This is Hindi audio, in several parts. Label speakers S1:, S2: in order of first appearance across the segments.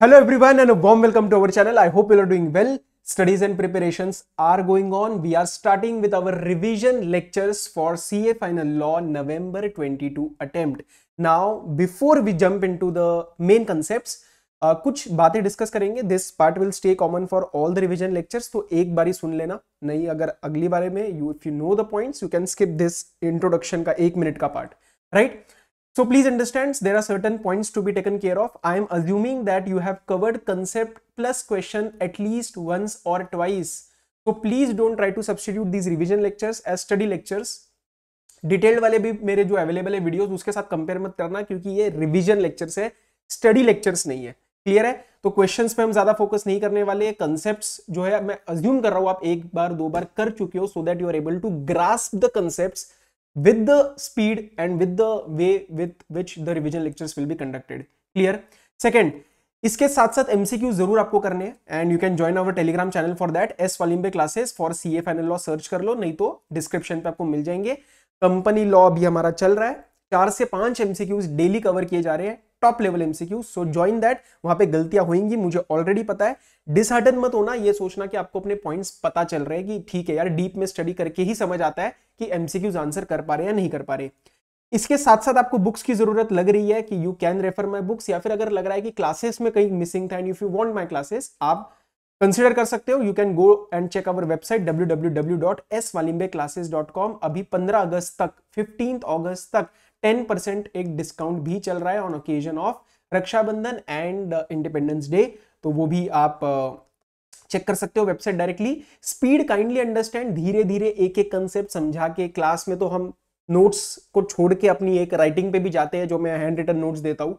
S1: Hello everyone and a warm welcome to our channel. I hope you are doing well. Studies and preparations are going on. We are starting with our revision lectures for CA Final Law November 22 attempt. Now, before we jump into the main concepts, कुछ बातें डिस्कस करेंगे. This part will stay common for all the revision lectures, तो एक बारी सुन लेना. नहीं, अगर अगली बारे में if you know the points you can skip this introduction का 1 मिनट का part, right? So please understand there are certain points to be taken care of. I am assuming that you have covered concept plus question at least once or twice. So please don't try to substitute these revision lectures as study lectures. Detailed वाले भी मेरे जो अवेलेबल है वीडियोस उसके साथ कंपेयर मत करना, क्योंकि ये रिविजन लेक्चर्स है, स्टडी लेक्चर्स नहीं है. क्लियर है? तो क्वेश्चंस पे हम ज्यादा फोकस नहीं करने वाले. कंसेप्ट्स जो है मैं अज्यूम कर रहा हूं आप एक बार दो बार कर चुके हो, so that you are able to grasp the concepts with the speed and with the way with which the revision lectures will be conducted. Clear? Second, इसके साथ साथ MCQ जरूर आपको करने हैं, and you can join our telegram channel for that. S Walimbe classes for CA final law search कर लो, नहीं तो डिस्क्रिप्शन पे आपको मिल जाएंगे. कंपनी लॉ भी हमारा चल रहा है, 4 से 5 MCQs डेली कवर किए जा रहे हैं, top level MCQ. So join that. वहां पे गलतियां होंगी, मुझे ऑलरेडी पता है. डिसहार्टन मत होना, ये सोचना कि आपको अपने पॉइंट्स पता चल रहे हैं कि ठीक है यार, डीप में स्टडी करके ही समझ आता है कि MCQs आंसर कर पा रहे हैं या नहीं कर पा रहे. इसके साथ साथ आपको बुक्स की जरूरत लग रही है कि you can refer my books, या फिर अगर लग रहा है कि क्लासेस में कहीं मिसिंग था and if you want my classes, आप कंसीडर कर सकते हो. You can go and check our website www.swalimbeclasses.com. अभी 15 अगस्त तक 15 अगस्त तक 10% एक डिस्काउंट भी चल रहा है on occasion of Rakshabandhan and independence day. तो वो भी आप चेक कर सकते हो website directly. Speed kindly understand, धीरे धीरे एक एक कंसेप्ट समझा के. क्लास में तो हम नोट्स को छोड़ के अपनी एक राइटिंग पे भी जाते हैं, जो मैं हैंड रिटन नोट्स देता हूं,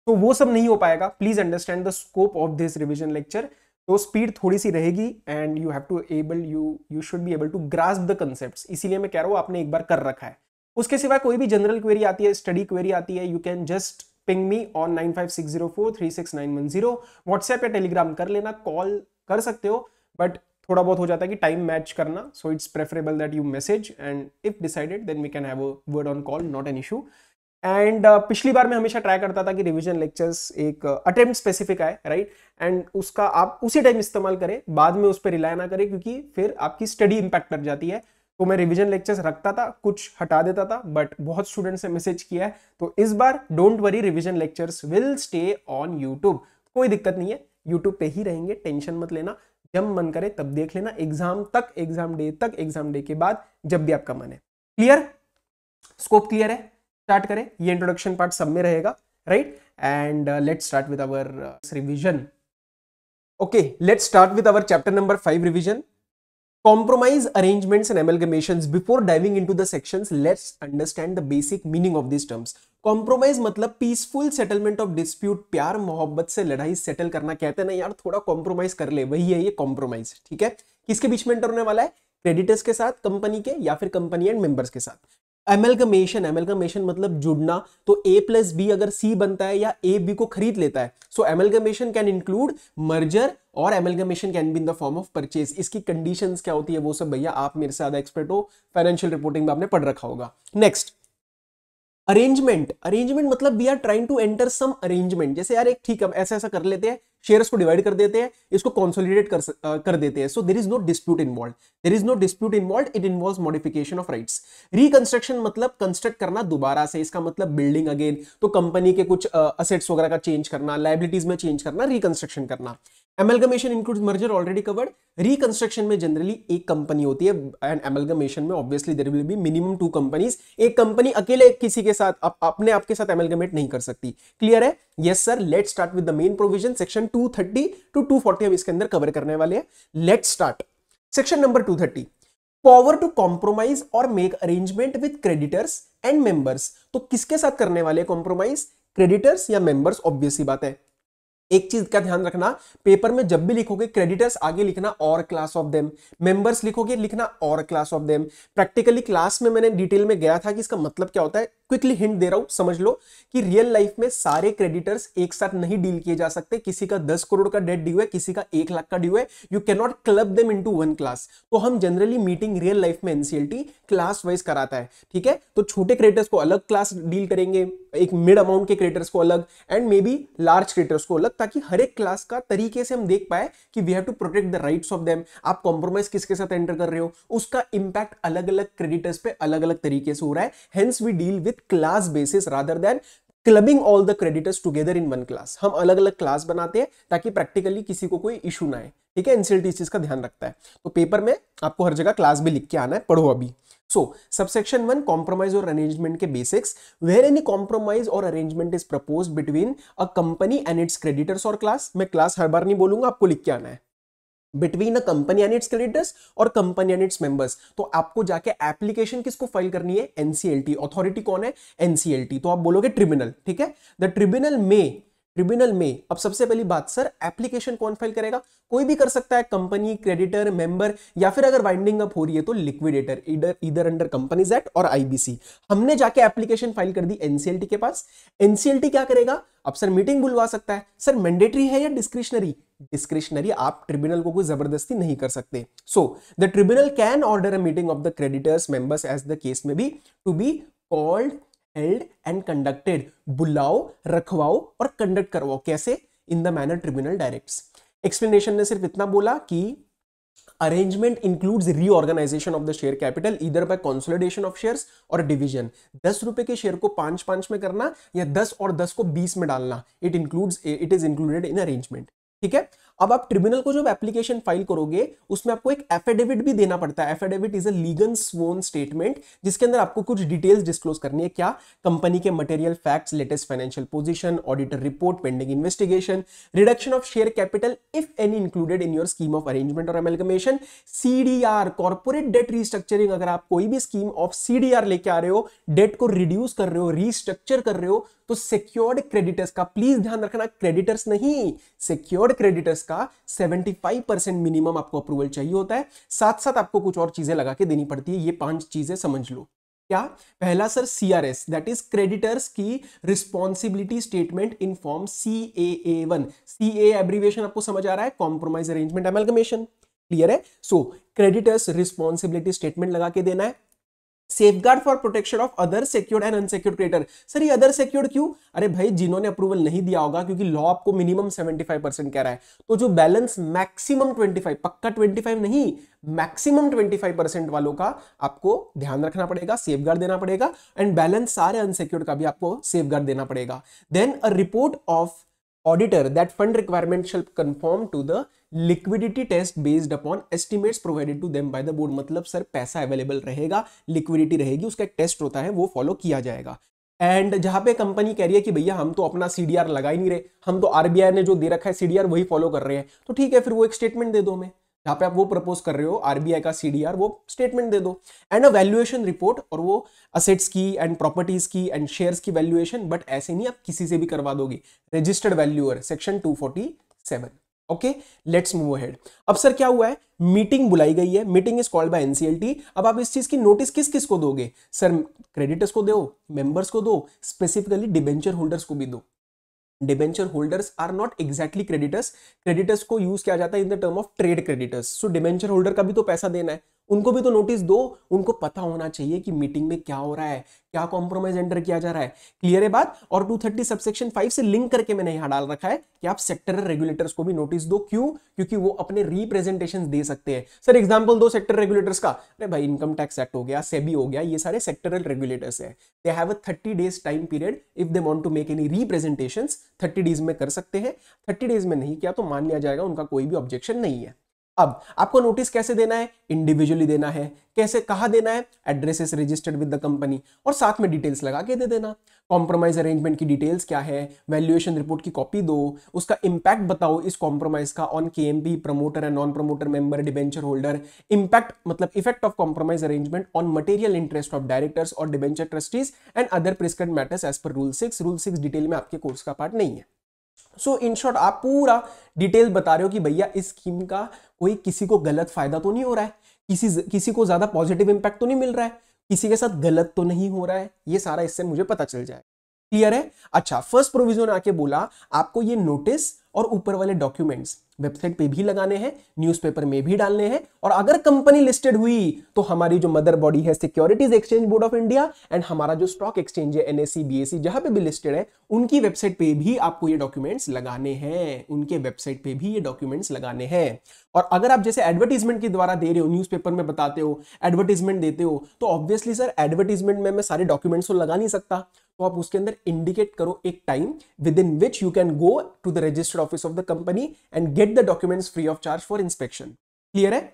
S1: तो वो सब नहीं हो पाएगा. Please understand the scope of this revision lecture. तो स्पीड थोड़ी सी रहेगी and you have to able you should be able to grasp the concepts. इसीलिए मैं कह रहा हूं आपने एक बार कर रखा है. उसके सिवा कोई भी जनरल क्वेरी आती है, स्टडी क्वेरी आती है, you can just ping me on 9560436910. WhatsApp या टेलीग्राम कर लेना, कॉल कर सकते हो, बट थोड़ा बहुत हो जाता है कि टाइम मैच करना. So it's preferable that you message, and if decided then we can have a word on call, not an issue. And पिछली बार मैं हमेशा ट्राई करता था कि रिवीजन लेक्चर्स एक अटेम्प्ट स्पेसिफिक आए, राइट? एंड उसका आप उसी टाइम इस्तेमाल करें, बाद में उस पर रिलाय ना करें, क्योंकि फिर आपकी स्टडी इंपैक्ट कर जाती है. तो मैं रिवीजन लेक्चर्स रखता था, कुछ हटा देता था, बट बहुत स्टूडेंट्स ने मैसेज किया है, तो इस बार don't worry, revision lectures will stay on YouTube. कोई दिक्कत नहीं है, यूट्यूब पे ही रहेंगे, टेंशन मत लेना. जब मन करे तब देख लेना, एग्जाम तक, एग्जाम डे तक, एग्जाम डे के बाद, जब भी आपका मन है. क्लियर? स्कोप क्लियर है? स्टार्ट करें. ये इंट्रोडक्शन पार्ट सब में रहेगा, right? And let's start with our revision. Okay, let's start with our chapter number 5 revision. Compromise arrangements and amalgamations. Before diving into the sections, let's understand the basic meaning of these terms. Compromise मतलब peaceful settlement of dispute. प्यार मोहब्बत से लड़ाई सेटल करना. कहते हैं ना यार, थोड़ा कॉम्प्रोमाइज कर ले, वही है ये कॉम्प्रोमाइज. ठीक है? किसके बीच में एंटर होने वाला है? क्रेडिटर्स के साथ कंपनी के, या फिर कंपनी एंड मेंबर्स के साथ. एमलगमेशन, एमलगमेशन मतलब जुड़ना. तो A प्लस बी अगर C बनता है, या A B को खरीद लेता है, सो एमलगमेशन कैन इंक्लूड मर्जर, और amalgamation can be in the form of purchase. इसकी कंडीशंस क्या होती है वो सब भैया आप मेरे से ज्यादा एक्सपर्ट हो, फाइनेंशियल रिपोर्टिंग में आपने पढ़ रखा होगा. Next, arrangement. अरेंजमेंट मतलब we are trying to enter some arrangement. जैसे यार एक ठीक है, ऐसा ऐसा कर लेते हैं, शेयर्स को डिवाइड कर देते हैं, इसको कंसोलिडेट कर देते हैं. So there is no dispute involve. There is no dispute involve. It involves modification of rights. Reconstruction मतलब कंस्ट्रक्ट करना दोबारा से, इसका मतलब बिल्डिंग अगेन. तो कंपनी के कुछ असेट्स वगैरह का चेंज करना, लायबिलिटीज में चेंज करना, रिकंस्ट्रक्शन करना. Amalgamation includes merger, already covered. Reconstruction में जनरली एक कंपनी होती है, एंड एमलगमेशन में obviously there will be minimum 2 companies. एक कंपनी अकेले किसी के साथ अपने आप के साथ एमलगमेट नहीं कर सकती. क्लियर है? Yes sir. Let's start with the main provision. Section 230 to 240 हम इसके अंदर कवर करने वाले हैं. Let's start. Section number 230, power to compromise और make arrangement with creditors and members. तो किसके साथ करने वाले कॉम्प्रोमाइज? क्रेडिटर्स या मेंबर्स? ऑब्वियस सी बात है. एक चीज का ध्यान रखना, पेपर में जब भी लिखोगे क्रेडिटर्स आगे लिखना और क्लास ऑफ देम, मेंबर्स लिखोगे लिखना और class of them. Practically class में मैंने डिटेल में गया था कि इसका मतलब क्या होता है. क्विकली हिंट दे रहा हूं, समझ लो कि रियल लाइफ में सारे क्रेडिटर्स एक साथ नहीं डील किए जा सकते। किसी का 10 करोड़ का डेट ड्यू है, किसी का 1 लाख का ड्यू है, you can not club them into one class. तो हम जनरली मीटिंग रियल लाइफ में एनसीएलटी क्लास वाइज कराता है, ठीक है। तो छोटे क्रेडिटर्स को अलग क्लास डील करेंगे, एक मिड अमाउंट के क्रेडिटर्स को अलग, and may be large creditors को अलग, ताकि हर एक क्लास का तरीके से हम देख पाए कि we have to protect the rights of them. आप कॉम्प्रोमाइज किसके साथ एंटर कर रहे हो, उसका इंपैक्ट अलग अलग क्रेडिटर्स पे अलग अलग तरीके से हो रहा है। Hence we deal with class basis rather than clubbing all the creditors together in one class. हम अलग अलग क्लास बनाते हैं ताकि प्रैक्टिकली किसी को कोई इशू ना आए, ठीक है। एनसीएलटी इस चीज का ध्यान रखता है। तो पेपर में आपको हर जगह क्लास भी लिख के आना है, पढ़ो अभी। सो सबसेक्शन 1 कॉम्प्रोमाइज और अरेंजमेंट के बेसिक्स। वेयर एनी कॉम्प्रोमाइज और arrangement is proposed between a company and it's creditors और क्लास। मैं क्लास हर बार नहीं बोलूंगा, आपको लिख के आना है। Between a company and it's creditors और कंपनी एंड इट्स मेंबर्स। तो आपको जाके एप्लीकेशन किसको फाइल करनी है, एनसीएलटी। अथॉरिटी कौन है, एनसीएलटी। तो आप बोलोगे ट्रिब्यूनल, ठीक है। द ट्रिब्यूनल में अब सबसे पहली बात, सर एप्लीकेशन कौन फाइल करेगा, कोई भी कर सकता है, कंपनी, क्रेडिटर, मेंबर, या फिर अगर वाइंडिंग अप हो रही है तो लिक्विडेटर, इधर अंडर कंपनीज एक्ट और आईबीसी। हमने जाके एप्लीकेशन फाइल कर दी एनसीएलटी के पास। एनसीएलटी क्या करेगा, अब सर मीटिंग बुलवा सकता है। सर मैंडेटरी है या डिस्क्रिशनरी, डिस्क्रिशनरी, आप ट्रिब्यूनल को कोई जबरदस्ती नहीं कर सकते। So the tribunal can order a meeting of the creditors members as the case may be to be called, held and conducted. बुलाओ, रखवाओ और कंडक्ट करवाओ, कैसे, in the manner tribunal directs. Explanation ने सिर्फ इतना बोला कि arrangement includes reorganisation of the share capital either by consolidation of shares और डिवीजन। 10 रुपए के शेयर को 5-5 में करना या 10 और 10 को 20 में डालना, it is included in arrangement, ठीक है। अब आप ट्रिब्यूनल को जब एप्लीकेशन फाइल करोगे उसमें आपको एक एफिडेविट भी देना पड़ता है। Affidavit is a legal swan statement जिसके अंदर आपको कुछ डिटेल्स डिस्क्लोज करनी है। क्या, कंपनी के material facts, latest financial position, auditor report, pending investigation, reduction of share capital if any included in your scheme of arrangement और amalgamation, CDR, corporate debt restructuring. अगर आप कोई भी स्कीम ऑफ सीडीआर लेके आ रहे हो, डेट को रिड्यूस कर रहे हो, रीस्ट्रक्चर कर रहे हो, तो सिक्योर्ड क्रेडिटर्स का, प्लीज ध्यान रखना, क्रेडिटर्स नहीं, सिक्योर्ड क्रेडिटर्स का 75% मिनिमम आपको अप्रूवल चाहिए होता है। साथ साथ आपको कुछ और चीजें लगा के देनी पड़ती है। ये 5 चीजें समझ लो। क्या, पहला sir CRS, that is creditors की responsibility statement in form CAA1। CA abbreviation आपको समझ आ रहा है, कॉम्प्रोमाइज अरेंजमेंट एमलगमेशन, क्लियर है। सो क्रेडिटर्स रिस्पॉन्सिबिलिटी स्टेटमेंट लगा के देना है। Safeguard for protection of other secured and unsecured creditor. Sir ये अदर सिक्योर्ड क्यों, अरे भाई जिन्होंने अप्रूवल नहीं दिया होगा, क्योंकि लॉ आपको मिनिमम 75% कह रहा है, तो जो बैलेंस मैक्सिमम 25, पक्का 25 नहीं, मैक्सिमम 25% वालों का आपको ध्यान रखना पड़ेगा, सेफगार्ड देना पड़ेगा, एंड बैलेंस सारे अनसिक्योर्ड का भी आपको सेफगार्ड देना पड़ेगा। Then a report of auditor that fund requirement shall conform to the liquidity test based upon estimates provided to them by the board। मतलब सर पैसा अवेलेबल रहेगा, लिक्विडिटी रहेगी, उसका एक टेस्ट होता है, वो फॉलो किया जाएगा। एंड जहां पे कंपनी कह रही है कि भैया हम तो अपना सीडीआर लगा ही नहीं रहे, हम तो आरबीआई ने जो दे रखा है सीडीआर वही फॉलो कर रहे हैं, तो ठीक है, फिर वो एक स्टेटमेंट दे दो। हमें जहां पे आप वो प्रपोज कर रहे हो आरबीआई का सीडीआर, वो स्टेटमेंट दे दो। एंड अ वैल्यूएशन रिपोर्ट, और वो असेट्स की एंड प्रॉपर्टीज की एंड शेयर्स की वैल्यूएशन, बट ऐसे नहीं आप किसी से भी करवा दोगे, registered valuer, section 247। Okay, let's move ahead. अब सर क्या हुआ है, मीटिंग बुलाई गई है, meeting is called by NCLT. अब आप इस चीज की नोटिस किस किस को दोगे, सर क्रेडिटर्स को दो, मेंबर्स को दो, स्पेसिफिकली डिबेंचर होल्डर्स को भी दो। Debenture holders are not exactly creditors, creditors को यूज किया जाता है in the term of trade creditors. So debenture holder का भी तो पैसा देना है, उनको भी तो नोटिस दो, उनको पता होना चाहिए कि मीटिंग में क्या हो रहा है, क्या कॉम्प्रोमाइज एंटर किया जा रहा है, क्लियर है बात। और 230 सबसेक्शन 5 से लिंक करके मैंने यहां डाल रखा है कि आप सेक्टरल रेगुलेटर्स को भी नोटिस दो। क्यों, क्योंकि वो अपने रिप्रेजेंटेशन दे सकते हैं। सर एग्जांपल दो सेक्टर रेगुलेटर्स का, अरे भाई इनकम टैक्स एक्ट हो गया, सेबी हो गया, ये सारे सेक्टरल रेगुलेटर्स है। They have a 30 days time period if they want to make any representations, 30 days में कर सकते हैं। 30 डेज में नहीं किया तो मान लिया जाएगा, उनका कोई भी ऑब्जेक्शन नहीं है। अब आपको नोटिस कैसे देना है, इंडिविजुअली देना है, कैसे, कहां देना है, address is registered with the company, और साथ में डिटेल्स लगा के दे देना। कॉम्प्रोमाइज अरेंजमेंट की डिटेल्स क्या है, वैल्यूएशन रिपोर्ट की कॉपी दो, उसका इंपैक्ट बताओ इस कॉम्प्रोमाइज का on KMP, promoter and non promoter member, debenture holder. Impact मतलब effect of compromise arrangement on material interest of directors और debenture trustees and other prescribed matters as per rule 6। Rule 6 detail में आपके कोर्स का पार्ट नहीं है। सो इन शॉर्ट आप पूरा डिटेल बता रहे हो कि भैया इस स्कीम का कोई किसी को गलत फायदा तो नहीं हो रहा है, किसी को ज्यादा पॉजिटिव इंपैक्ट तो नहीं मिल रहा है, किसी के साथ गलत तो नहीं हो रहा है, ये सारा इससे मुझे पता चल जाए। क्लियर है? अच्छा, फर्स्ट प्रोविजन आके बोला आपको ये नोटिस और ऊपर वाले डॉक्यूमेंट्स वेबसाइट पे भी लगाने हैं, न्यूज़पेपर में भी डालने हैं, और अगर कंपनी लिस्टेड हुई तो हमारी जो मदर बॉडी है securities exchange board of India and हमारा जो स्टॉक एक्सचेंज है एनएसई बीएसई जहां पे भी लिस्टेड है उनकी वेबसाइट पे भी आपको ये डॉक्यूमेंट्स लगाने हैं, उनके वेबसाइट पे भी ये डॉक्यूमेंट्स लगाने हैं। और अगर आप जैसे एडवर्टीजमेंट के द्वारा दे रहे हो, न्यूज़पेपर में बताते हो, एडवर्टीजमेंट देते हो, तो ऑब्वियसली सर एडवर्टीजमेंट में मैं सारे डॉक्यूमेंट्स तो लगा नहीं सकता, तो आप उसके अंदर इंडिकेट करो एक time within which you can go to the registered office of the company and get the documents free of charge for inspection. Clear है?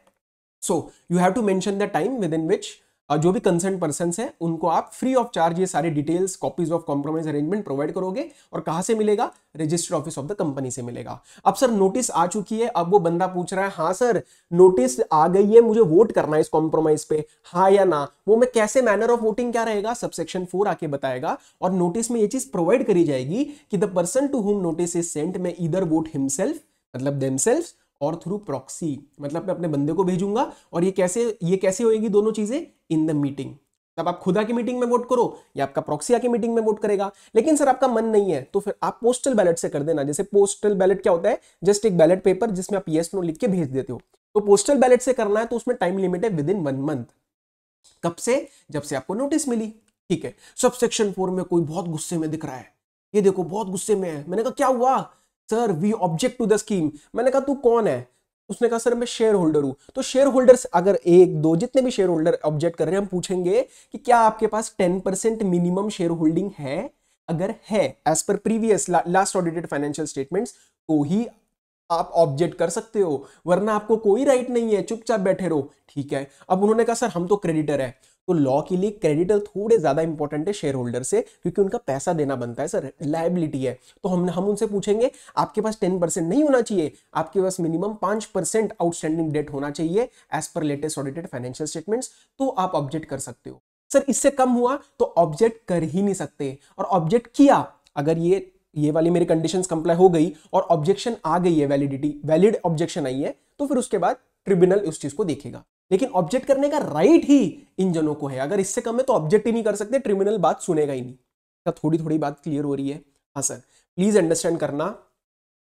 S1: So you have to mention the time within which जो भी कंसर्न पर्सन है उनको आप फ्री ऑफ चार्ज ये सारे details, copies of compromise arrangement provide करोगे। और कहां से मिलेगा? Registered office of the company से मिलेगा। अब सर नोटिस आ चुकी है, अब वो बंदा पूछ रहा है हाँ सर नोटिस आ गई है, मुझे वोट करना है इस कॉम्प्रोमाइज पे, हाँ या ना। वो मैं कैसे, मैनर ऑफ वोटिंग क्या रहेगा, सबसेक्शन 4 आके बताएगा। और नोटिस में ये चीज प्रोवाइड करी जाएगी कि the person to whom notice is sent में ईदर वोट हिमसेल्फ मतलब देमसेल्फ और थ्रू प्रॉक्सी मतलब मैं अपने बंदे को भेजूंगा। और ये कैसे होएगी दोनों चीजें? In the meeting. तब आप खुदा की मीटिंग में वोट करो या आपका प्रॉक्सी आके मीटिंग में वोट करेगा। लेकिन सर आपका मन नहीं है तो फिर आप पोस्टल बैलेट से कर देना। जैसे पोस्टल बैलेट क्या होता है? जस्ट एक बैलेट पेपर जिसमें आप यस नो लिख के भेज देते हो। तो पोस्टल बैलेट से करना है तो उसमें टाइम लिमिट है विद इन 1 मंथ। कब से? जब से आपको नोटिस मिली। ठीक है। सब सेक्शन 4 में कोई बहुत गुस्से में दिख रहा है, ये देखो बहुत गुस्से में है। मैंने कहा क्या हुआ? Sir we object to the scheme. मैंने कहा तू कौन है? उसने कहा सर मैं शेयर होल्डर हूं। तो शेयर होल्डर्स अगर 1 2 जितने भी शेयर होल्डर ऑब्जेक्ट कर रहे हैं, हम पूछेंगे कि क्या आपके पास 10% मिनिमम शेयर होल्डिंग है? अगर है as per previous last audited financial statements तो ही आप ऑब्जेक्ट कर सकते हो, वरना आपको कोई राइट नहीं है, चुपचाप बैठे रहो। ठीक है। अब उन्होंने कहा सर हम तो क्रेडिटर है, तो लॉ के लिए क्रेडिटर थोड़े ज्यादा इंपॉर्टेंट है शेयर होल्डर से, क्योंकि उनका पैसा देना बनता है सर, लायबिलिटी है। तो हम उनसे पूछेंगे आपके पास 10% नहीं होना चाहिए, आपके पास मिनिमम 5% आउटस्टैंडिंग डेट होना चाहिए as per latest audited financial statements, तो आप ऑब्जेक्ट कर सकते हो। सर इससे कम हुआ तो ऑब्जेक्ट कर ही नहीं सकते। और ऑब्जेक्ट किया, अगर ये वाली मेरी कंडीशंस कंप्लाई हो गई और ऑब्जेक्शन आ गई है, वैलिड ऑब्जेक्शन आई है, तो फिर उसके बाद ट्रिब्यूनल उस चीज को देखेगा। लेकिन ऑब्जेक्ट करने का राइट ही इन जनों को है। अगर इससे कम है तो ऑब्जेक्ट ही नहीं कर सकते, ट्रिब्यूनल बात सुनेगा ही नहीं। तो थोड़ी बात क्लियर हो रही है? हाँ सर प्लीज अंडरस्टैंड करना,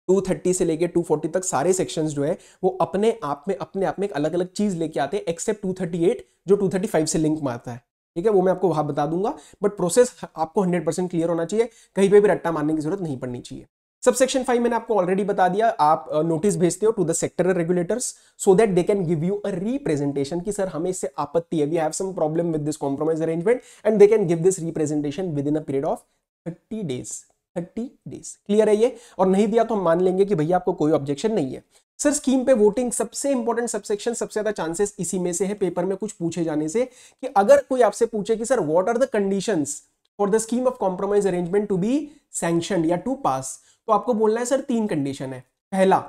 S1: 230 से लेके 240 तक सारे सेक्शंस जो है वो अपने आप में एक अलग अलग चीज लेके आते हैं, एक्सेप्ट 238 जो 235 से लिंक में आता है। ठीक है, वो मैं आपको वहां बता दूंगा, बट प्रोसेस आपको 100% क्लियर होना चाहिए, कहीं पे भी रट्टा मारने की जरूरत नहीं पड़नी चाहिए। सबसेक्शन 5 मैंने आपको ऑलरेडी बता दिया, आप नोटिस भेजते हो to the sectoral regulators so that they can give you a representation कि सर हमें इससे आपत्ति है, we have some problem with this compromise arrangement, and they can give this representation within a period of 30 days. 30 days clear है ये? और नहीं दिया तो हम मान लेंगे कि भैया आपको कोई ऑब्जेक्शन नहीं है। सर स्कीम पे वोटिंग सबसे इंपॉर्टेंट सबसेक्शन, सबसे ज्यादा चांसेस इसी में से है पेपर में कुछ पूछे जाने से, कि अगर कोई आपसे पूछे कि sir what are the conditions for the scheme of compromise arrangement to be sanctioned या टू पास, तो आपको बोलना है सर 3 कंडीशन है। पहला,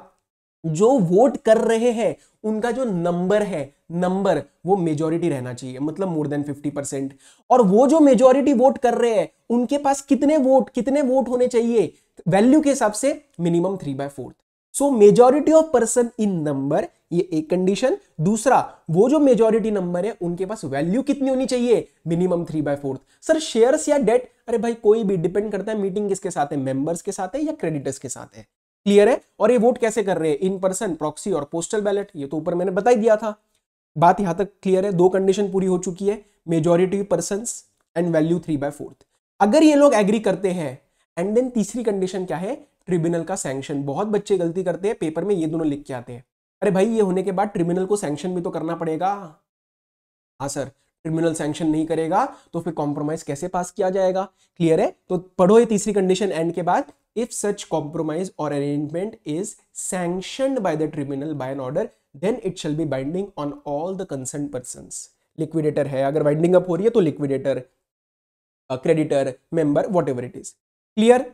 S1: जो वोट कर रहे हैं उनका जो नंबर वो मेजॉरिटी रहना चाहिए, मतलब मोर देन 50%। और वो जो मेजॉरिटी वोट कर रहे हैं उनके पास कितने वोट होने चाहिए वैल्यू के हिसाब से? Minimum 3/4। So majority of person in number, ये एक कंडीशन। दूसरा, वो जो मेजॉरिटी नंबर है उनके पास वैल्यू कितनी होनी चाहिए? मिनिमम 3/4। सर शेयर्स या डेट? अरे भाई कोई भी, डिपेंड करता है मीटिंग किसके साथ है, मेंबर्स के साथ है या क्रेडिटर्स के साथ है। क्लियर है? और ये वोट कैसे कर रहे हैं? इन पर्सन, प्रॉक्सी और पोस्टल बैलेट, ये तो ऊपर मैंने बता ही दिया था। बात यहां तक क्लियर है? 2 कंडीशन पूरी हो चुकी है, मेजॉरिटी पर्संस एंड वैल्यू 3/4। अगर ये लोग एग्री करते हैं, एंड देन तीसरी कंडीशन क्या है? ट्रिब्यूनल का सैंक्शन। बहुत बच्चे गलती करते हैं, पेपर में ये दोनों लिख के आते हैं, अरे भाई ये होने के बाद ट्रिब्यूनल को सैंक्शन भी तो करना पड़ेगा। हाँ सर, ट्रिब्यूनल सैंक्शन नहीं करेगा तो फिर कॉम्प्रोमाइज कैसे पास किया जाएगा? क्लियर है? तो पढ़ो ये तीसरी कंडीशन एंड के बाद, इफ सच कॉम्प्रोमाइज और arrangement is sanctioned by the tribunal by an order, then it shall be binding on all the concern persons. Liquidator है, अगर वाइंडिंग अप हो रही है तो liquidator, creditor, member, whatever it is. Clear?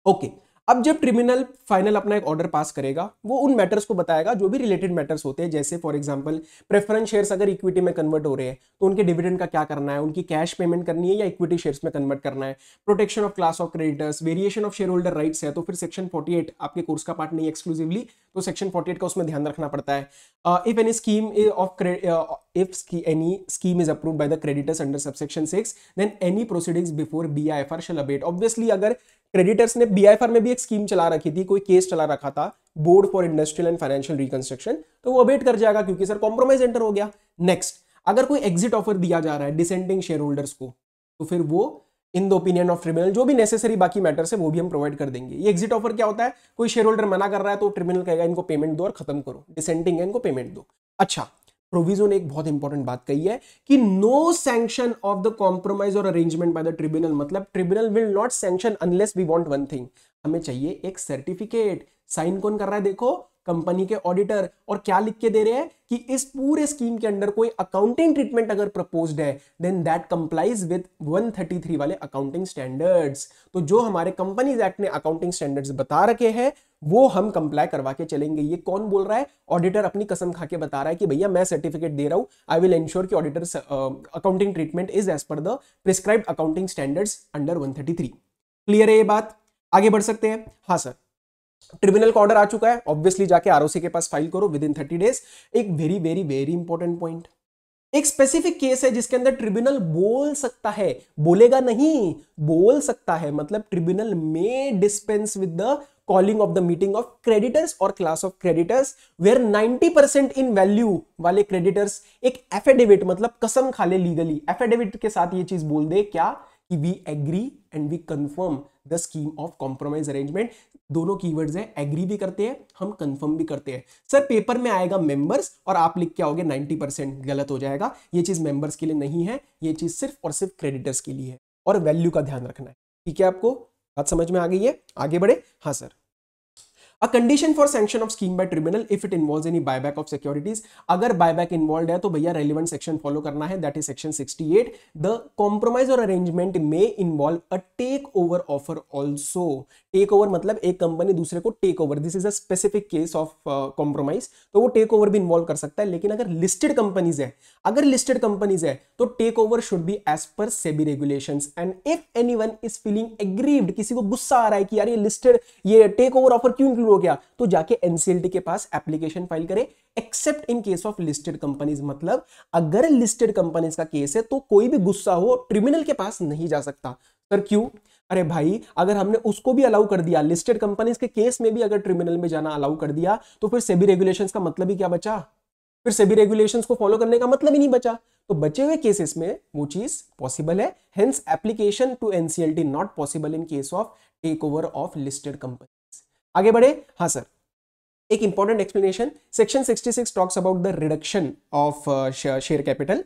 S1: Okay. अब जब ट्रिब्यूनल फाइनल अपना एक ऑर्डर पास करेगा, वो उन मैटर्स को बताएगा जो भी रिलेटेड मैटर्स होते हैं, जैसे फॉर एग्जांपल प्रेफरेंस शेयर्स अगर इक्विटी में कन्वर्ट हो रहे हैं तो उनके डिविडेंड का क्या करना है, उनकी कैश पेमेंट करनी है या इक्विटी शेयर्स में कन्वर्ट करना है, protection of class of creditors, variation of share holder rights है तो फिर सेक्शन 48 आपके कोर्स का पार्ट नहीं एक्सक्लूसिवली, तो सेक्शन 48 का उसमें ध्यान रखना पड़ता है। If any scheme of any scheme is approved by the creditors under subsection 6 then any proceedings before BIFR shall abate. Obviously अगर क्रेडिटर्स ने बीआईएफआर में भी एक स्कीम चला रखी थी, कोई केस चला रखा था, board for industrial and financial reconstruction, तो वो अबेट कर जाएगा क्योंकि सर कॉम्प्रोमाइज एंटर हो गया। नेक्स्ट, अगर कोई एग्जिट ऑफर दिया जा रहा है डिसेंडिंग शेयर होल्डर्स को, तो फिर वो in the opinion of tribunal जो भी नेसेसरी बाकी मैटर्स है वो भी हम प्रोवाइड कर देंगे। ये एग्जिट ऑफर क्या होता है? कोई शेयर होल्डर मना कर रहा है तो ट्रिब्यूनल कहेगा इनको पेमेंट दो और खत्म करो, डिसेंडिंग है इनको पेमेंट दो। अच्छा, प्रोविजो ने एक बहुत इंपॉर्टेंट बात कही है कि no sanction of the compromise और अरेंजमेंट बाय द ट्रिब्यूनल, मतलब tribunal will not sanction unless we want one thing, हमें चाहिए एक सर्टिफिकेट। साइन कौन कर रहा है? देखो, कंपनी के ऑडिटर। और क्या लिख के दे रहे हैं कि इस पूरे स्कीम के अंडर कोई अकाउंटिंग ट्रीटमेंट अगर प्रपोज्ड है देन दैट कंप्लाइज विद 133 वाले अकाउंटिंग स्टैंडर्ड्स। तो जो हमारे कंपनीज एक्ट ने अकाउंटिंग स्टैंडर्ड्स बता रखे हैं वो हम कंप्लाई करवा के चलेंगे। ये कौन बोल रहा है? ऑडिटर अपनी कसम खा के बता रहा है कि भैया मैं सर्टिफिकेट दे रहा हूं, आई विल एंश्योर कि auditor accounting treatment is as per the prescribed accounting standards under 133। Clear है ये बात? आगे बढ़ सकते हैं? हाँ सर, ट्रिब्यूनल का ऑर्डर आ चुका है, ऑब्वियसली जाके आरओसी के पास फाइल करो विद इन 30 डेज। एक very very very important point, एक स्पेसिफिक केस है जिसके अंदर ट्रिब्यूनल बोल सकता है, बोलेगा नहीं, बोल सकता है, मतलब ट्रिब्यूनल में dispense with the calling of the meeting of creditors और class of creditors where 90% in value वाले क्रेडिटर्स एक एफिडेविट, मतलब कसम खा ले लीगली, एफिडेविट के साथ ये चीज बोल दे क्या कि we agree and we confirm the scheme of compromise arrangement. दोनों कीवर्ड्स है, एग्री भी करते हैं हम, कंफर्म भी करते हैं। सर पेपर में आएगा मेंबर्स और आप लिख के आओगे 90%, गलत हो जाएगा। ये चीज मेंबर्स के लिए नहीं है, ये चीज सिर्फ और सिर्फ क्रेडिटर्स के लिए है और वैल्यू का ध्यान रखना है। ठीक है, आपको बात समझ में आ गई है? आगे बढ़े। हाँ sir, A condition for sanction of scheme by tribunal if it involves any buyback of securities। अगर buyback involved है तो भैया relevant section follow करना है, that is section 68। The compromise or arrangement may involve a takeover offer also। takeover मतलब एक कंपनी दूसरे को take over, this is a specific case of compromise, तो वो टेक ओवर भी इन्वॉल्व कर सकता है। लेकिन अगर लिस्टेड कंपनीज है, अगर लिस्टेड कंपनीज है तो take over should be as per SEBI regulations. And if anyone is feeling aggrieved, किसी को गुस्सा आ रहा है कि यार ये लिस्टेड, ये टेक ओवर ऑफर क्यों इंक्लूड हो गया, तो जाके एनसीएलटी के पास एप्लीकेशन फाइल करे, accept in case of listed companies. मतलब अगर लिस्टेड कंपनीज का केस है तो कोई भी गुस्सा हो ट्रिब्यूनल के पास नहीं जा सकता। सर क्यों? अरे भाई, अगर हमने उसको भी अलाउ कर दिया, लिस्टेड कंपनीज के केस में भी अगर ट्रिब्यूनल में जाना अलाउ कर दिया, तो फिर सेबी रेगुलेशंस का मतलब ही क्या बचा? फिर सेबी रेगुलेशंस को फॉलो करने का मतलब ही नहीं बचा। तो बचे हुए केसेस में वो चीज पॉसिबल है, hence application to NCLT not possible in case of take over of listed companies. आगे बढ़े। हाँ सर, एक important explanation, section 66 talks about the reduction of share capital.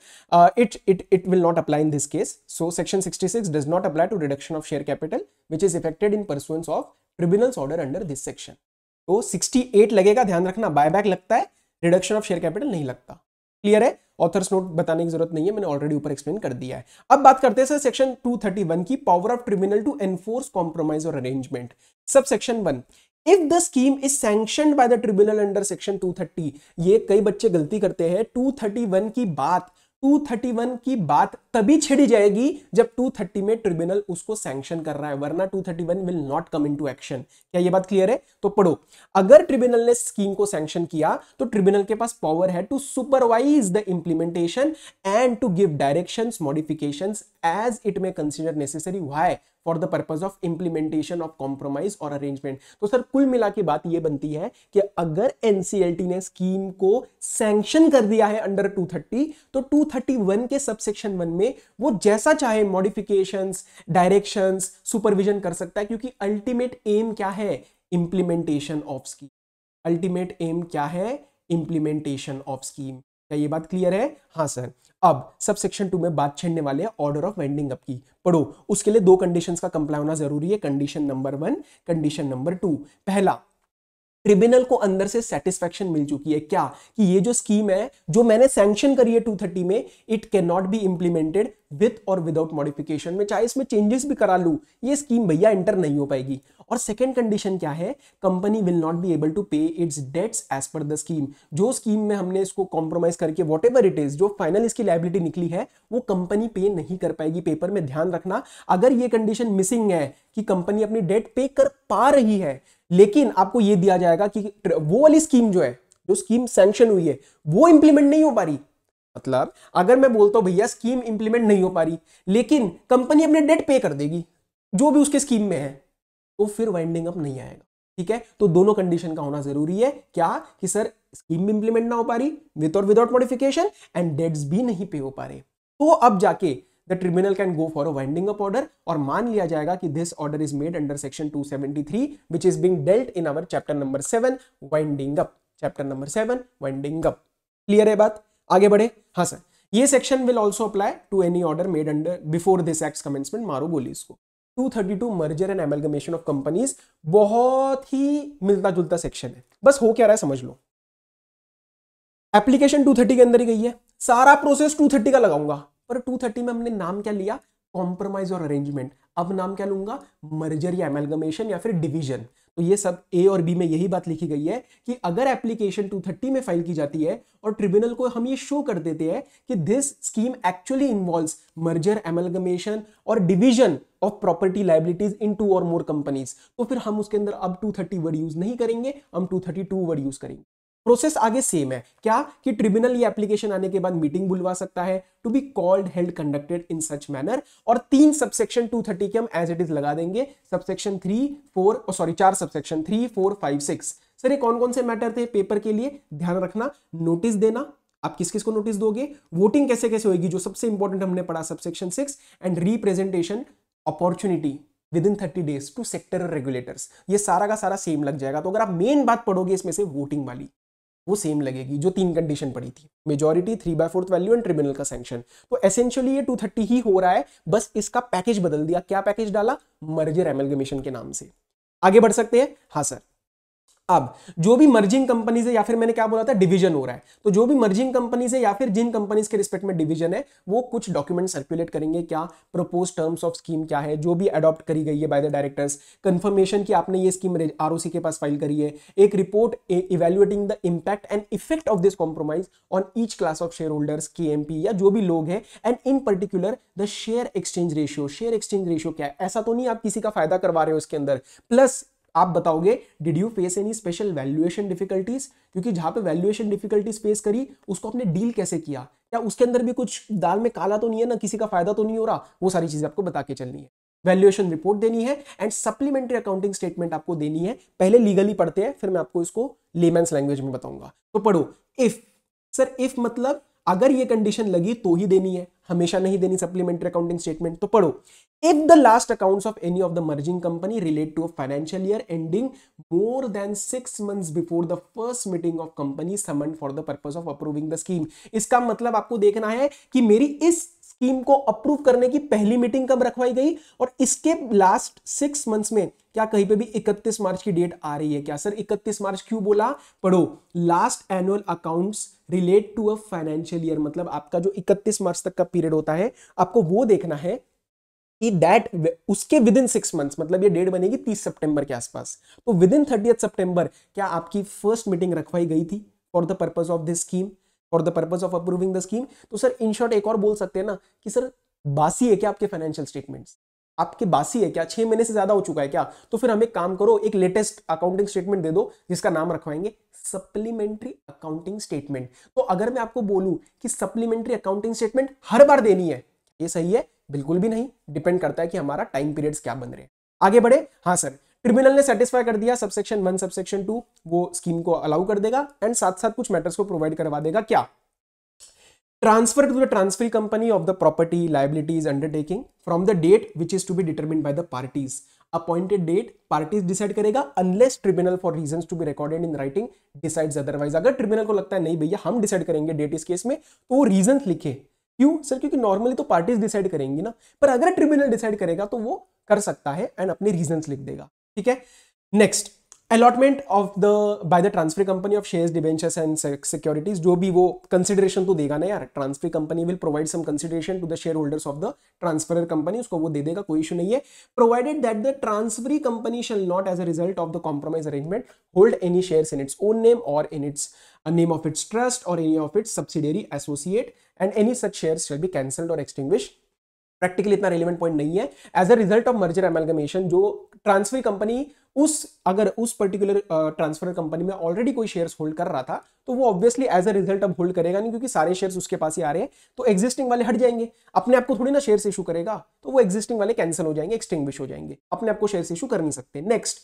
S1: It will not apply in this case. So section 66 does not apply to reduction of share capital which is effected in pursuance of tribunal's order under this section। तो 68 लगेगा, ध्यान रखना, बायबैक लगता है, रिडक्शन ऑफ शेयर कैपिटल नहीं लगता। क्लियर है? ऑथर्स नोट बताने की जरूरत नहीं है, मैंने ऑलरेडी ऊपर एक्सप्लेन कर दिया है। अब बात करते हैं सर सेक्शन 231 की, power of tribunal to enforce compromise और arrangement. Subsection 1, if the scheme is sanctioned by the tribunal under section 230। ये कई बच्चे गलती करते हैं, 231 की बात तभी छेड़ी जाएगी जब 230 में ट्रिब्यूनल उसको सैंक्शन कर रहा है, वरना 231 will not come into action. क्या ये बात क्लियर है? तो पढ़ो, अगर ट्रिब्यूनल ने स्कीम को सैंक्शन किया तो ट्रिब्यूनल के पास पावर है to supervise the implementation and to give directions, modifications as it may consider necessary. Why? For the purpose of implementation of compromise और अरेंजमेंट। तो सर कुल मिला के बात यह बनती है कि अगर एनसीएलटी ने स्कीम को सैंक्शन कर दिया है अंडर 230, तो 231 के सबसेक्शन 1 में वो जैसा चाहे मॉडिफिकेशंस, डायरेक्शंस, सुपरविजन कर सकता है, क्योंकि अल्टीमेट एम क्या है? Implementation of scheme. Ultimate aim क्या है? Implementation of scheme. क्या ये बात क्लियर है? हाँ सर। अब सब सेक्शन 2 में बात छेड़ने वाले हैं ऑर्डर ऑफ वाइंडिंग अप की। पढ़ो, उसके लिए 2 कंडीशंस का कंप्लाई होना जरूरी है, कंडीशन नंबर 1, कंडीशन नंबर 2। पहला, ट्रिब्यूनल को अंदर से सेटिस्फैक्शन मिल चुकी है क्या कि ये जो स्कीम है जो मैंने सैंक्शन करी है 230 में, it can not be implemented with और विदाउट मॉडिफिकेशन में, चाहे इसमें चेंजेस भी करा लूं, ये स्कीम भैया एंटर नहीं हो पाएगी। और सेकंड कंडीशन क्या है, company will not be able to pay its debts as per the scheme. जो स्कीम में हमने इसको कॉम्प्रोमाइज करके व्हाटएवर इट इज, जो फाइनल इसकी लायबिलिटी निकली है वो कंपनी पे नहीं कर पाएगी। पेपर में ध्यान रखना, अगर ये कंडीशन मिसिंग है कि कंपनी अपनी डेट पे कर पा रही है, लेकिन आपको ये दिया जाएगा कि वो वाली स्कीम जो है, जो स्कीम सैंक्शन हुई है वो इंप्लीमेंट नहीं हो पा रही। मतलब अगर मैं बोलता हूं भैया स्कीम इंप्लीमेंट नहीं हो पा रही, लेकिन कंपनी अपने डेट पे कर देगी जो भी उसके स्कीम में है, तो फिर वाइंडिंग अप नहीं आएगा। ठीक है, तो दोनों कंडीशन का होना जरूरी है। क्या कि सर स्कीम इंप्लीमेंट ना हो पा रही विद और विदाउट मॉडिफिकेशन, एंड डेट्स भी नहीं पे हो पा रहे, तो अब जाके the tribunal can go for a winding up order, और मान लिया जाएगा कि this order is made under section 273 which is being dealt in our chapter number 7 winding up. Chapter number 7 winding up. Clear है बात? आगे बढ़े। हाँ सर, ये section will also apply to any order made under before this act commencement. मारो गोली इसको। 232 merger and amalgamation of companies, बहुत ही मिलता जुलता सेक्शन है। बस हो क्या रहा है समझ लो। एप्लीकेशन 230 के अंदर ही गई है, सारा प्रोसेस 230 का लगाऊंगा, पर 230 में हमने नाम क्या लिया, कॉम्प्रोमाइज और अरेंजमेंट। अब नाम क्या लूंगा, मर्जर या एमलगमेशन या फिर डिवीजन। तो ये सब ए और बी में यही बात लिखी गई है कि अगर एप्लीकेशन 230 में फाइल की जाती है और ट्रिब्यूनल को हम ये शो कर देते हैं कि this scheme actually involves merger, amalgamation और division of property liabilities in 2 or more companies, तो फिर हम उसके अंदर अब 230 वर्ड यूज नहीं करेंगे, हम 232 वर्ड यूज करेंगे। प्रोसेस आगे सेम है, क्या कि ट्रिब्यूनल ये एप्लीकेशन आने के बाद मीटिंग बुलवा सकता है, to be called, held, conducted in such manner, और 3 सबसेक्शन 230 के हम एज इट इज लगा देंगे। Subsection 4 subsection 3, 4, 5, 6। सर ये कौन कौन से मैटर थे पेपर के लिए, ध्यान रखना। नोटिस देना, आप किस किस को नोटिस दोगे, वोटिंग कैसे कैसे होगी, जो सबसे इंपॉर्टेंट हमने पढ़ा subsection 6, and representation opportunity within 30 days to sectoral regulators. ये सारा का सारा सेम लग जाएगा। तो अगर आप मेन बात पढ़ोगे इसमें से वोटिंग वाली, वो सेम लगेगी जो 3 कंडीशन पड़ी थी, मेजॉरिटी, 3/4 वैल्यू एंड ट्रिब्यूनल का सैंक्शन। तो एसेंशियली ये 230 ही हो रहा है, बस इसका पैकेज बदल दिया। क्या पैकेज डाला, मर्जर एमलगमेशन के नाम से। आगे बढ़ सकते हैं। हाँ सर, अब जो भी मर्जिंग कंपनीज है, या फिर मैंने क्या बोला था, डिवीजन हो रहा है, तो जो भी मर्जिंग कंपनीज है या फिर जिन कंपनीज के रिस्पेक्ट में डिवीजन है, वो कुछ डॉक्यूमेंट सर्कुलेट करेंगे। क्या, प्रपोज टर्म्स ऑफ स्कीम क्या है जो भी अडॉप्ट करी गई है बाय द डायरेक्टर्स, कंफर्मेशन कि आपने ये स्कीम आरओसी के पास फाइल करी है, एक report evaluating the impact and effect of this compromise on each class of share holders, KMP या जो भी लोग हैं, and in particular the share exchange ratio. Share exchange ratio क्या है, ऐसा तो नहीं आप किसी का फायदा करवा रहे हो इसके अंदर। प्लस आप बताओगे did you face any special valuation difficulties, क्योंकि जहां पे वैल्यूएशन डिफिकल्टीज फेस करी उसको आपने डील कैसे किया, या उसके अंदर भी कुछ दाल में काला तो नहीं है ना, किसी का फायदा तो नहीं हो रहा, वो सारी चीजें आपको बता के चलनी है। वैल्यूएशन रिपोर्ट देनी है एंड सप्लीमेंट्री अकाउंटिंग स्टेटमेंट आपको देनी है। पहले लीगली पढ़ते हैं, फिर मैं आपको इसको लेमैन्स लैंग्वेज में बताऊंगा। तो पढ़ो इफ। सर इफ मतलब अगर ये कंडीशन लगी तो ही देनी है, हमेशा नहीं देनी सप्लीमेंट्री अकाउंटिंग स्टेटमेंट। तो पढ़ो, if the last accounts of any of the merging company relate to a financial year ending more than 6 months before the first meeting of company summoned for the purpose of approving the scheme। इसका मतलब आपको देखना है कि मेरी इस स्कीम को अप्रूव करने की पहली मीटिंग कब रखवाई गई, और इसके लास्ट 6 मंथ्स में क्या कहीं पे भी 31 मार्च की डेट आ रही है क्या। सर 31 मार्च क्यों बोला, पढ़ो, last annual accounts relate to a financial year, मतलब आपका जो 31 मार्च तक का पीरियड होता है, आपको वो देखना है कि दैट उसके विद इन 6 मंथ्स, मतलब ये डेट बनेगी 30 सितंबर के आसपास, तो विद इन 30 सितंबर क्या आपकी फर्स्ट मीटिंग रखवाई गई थी for the purpose of this scheme, for the purpose of approving the scheme. तो सर इन शॉर्ट एक और बोल सकते हैं ना कि सर बासी है क्या आपके फाइनेंशियल स्टेटमेंट्स, आपके बासी है क्या, 6 महीने से ज्यादा हो चुका है क्या, तो फिर हम एक काम करो, एक लेटेस्ट अकाउंटिंग स्टेटमेंट दे दो जिसका नाम रखवाएंगे सप्लीमेंट्री अकाउंटिंग स्टेटमेंट। तो अगर मैं आपको बोलूं कि सप्लीमेंट्री अकाउंटिंग स्टेटमेंट हर बार देनी है, ये सही है? बिल्कुल भी नहीं, डिपेंड करता है कि हमारा टाइम पीरियड्स क्या बन रहे हैं। आगे बढ़े। हाँ सर, ट्रिब्यूनल ने सेटिस्फाई कर दिया सबसेक्शन 1 सबसेक्शन 2, वो स्कीम को अलाउ कर देगा एंड साथ साथ कुछ मैटर्स को प्रोवाइड करवा देगा। क्या, transfer to the transfer company of the property liabilities undertaking from the date which is to be determined by the parties, appointed date parties decide करेगा unless tribunal for reasons to be recorded in writing decides otherwise. अगर ट्रिब्यूनल को लगता है नहीं भैया हम डिसाइड करेंगे डेट इस केस में, तो वो रीजंस लिखे। क्यों सर, क्योंकि नॉर्मली तो पार्टीज डिसाइड करेंगी ना, पर अगर ट्रिब्यूनल डिसाइड करेगा तो वो कर सकता है एंड अपने रीजंस लिख देगा। ठीक है, next allotment of the by the transfer company of shares debentures and securities, जो भी वो कंसिडरेशन तो देगा ना यार, transfer company will provide some consideration to the share holders of the transfer company, उसको वो दे देगा, कोई इशू नहीं है। Provided that the transferee company shall not as a result of the compromise arrangement hold any shares in its own name or in its name of its trust or any of its subsidiary associate and any such shares shall be cancelled or extinguished। Practically इतना रेलिवेंट पॉइंट नहीं है। As a result of merger amalgamation, जो ट्रांसफर कंपनी अगर उस पर्टिकुलर ट्रांसफर कंपनी में ऑलरेडी कोई शेयर्स होल्ड कर रहा था, तो वो ऑब्वियसली एज अ रिजल्ट अब होल्ड करेगा नहीं, क्योंकि सारे शेयर्स उसके पास ही आ रहे हैं, तो एग्जिस्टिंग वाले हट जाएंगे। अपने आप को थोड़ी ना शेयर्स इशू करेगा, तो वो एग्जिस्टिंग वाले कैंसिल हो जाएंगे, एक्सटिंग्विश हो जाएंगे, अपने आप को शेयर्स इशू कर नहीं सकते। नेक्स्ट,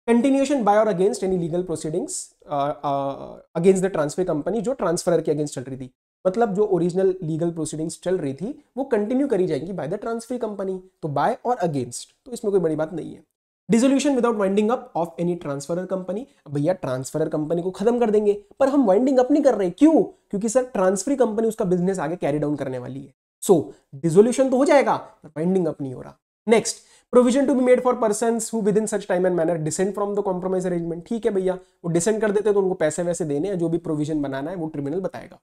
S1: कंटिन्यूएशन बाय और against any legal proceedings against the transfer company, जो ट्रांसफरर के अगेंस्ट चल रही थी, मतलब जो ओरिजिनल लीगल प्रोसीडिंग्स चल रही थी वो कंटिन्यू करी जाएंगी बाय द ट्रांसफर कंपनी, तो बाय और अगेंस्ट, तो इसमें कोई बड़ी बात नहीं है। Dissolution without winding up of any transferor company, भैया ट्रांसफरर कंपनी को खत्म कर देंगे, पर हम वाइंडिंग अप नहीं कर रहे, क्यों? क्योंकि सर ट्रांसफर कंपनी उसका बिजनेस आगे कैरी डाउन करने वाली है, सो डिसोल्यूशन तो हो जाएगा पर वाइंडिंग अप नहीं हो रहा। Next, provision to be made for persons who within such time and manner dissent from the compromise arrangement, ठीक है भैया, वो डिसेंड कर देते तो उनको पैसे वैसे देने हैं, जो भी प्रोविजन बनाना है वो ट्रिब्यूनल बताएगा।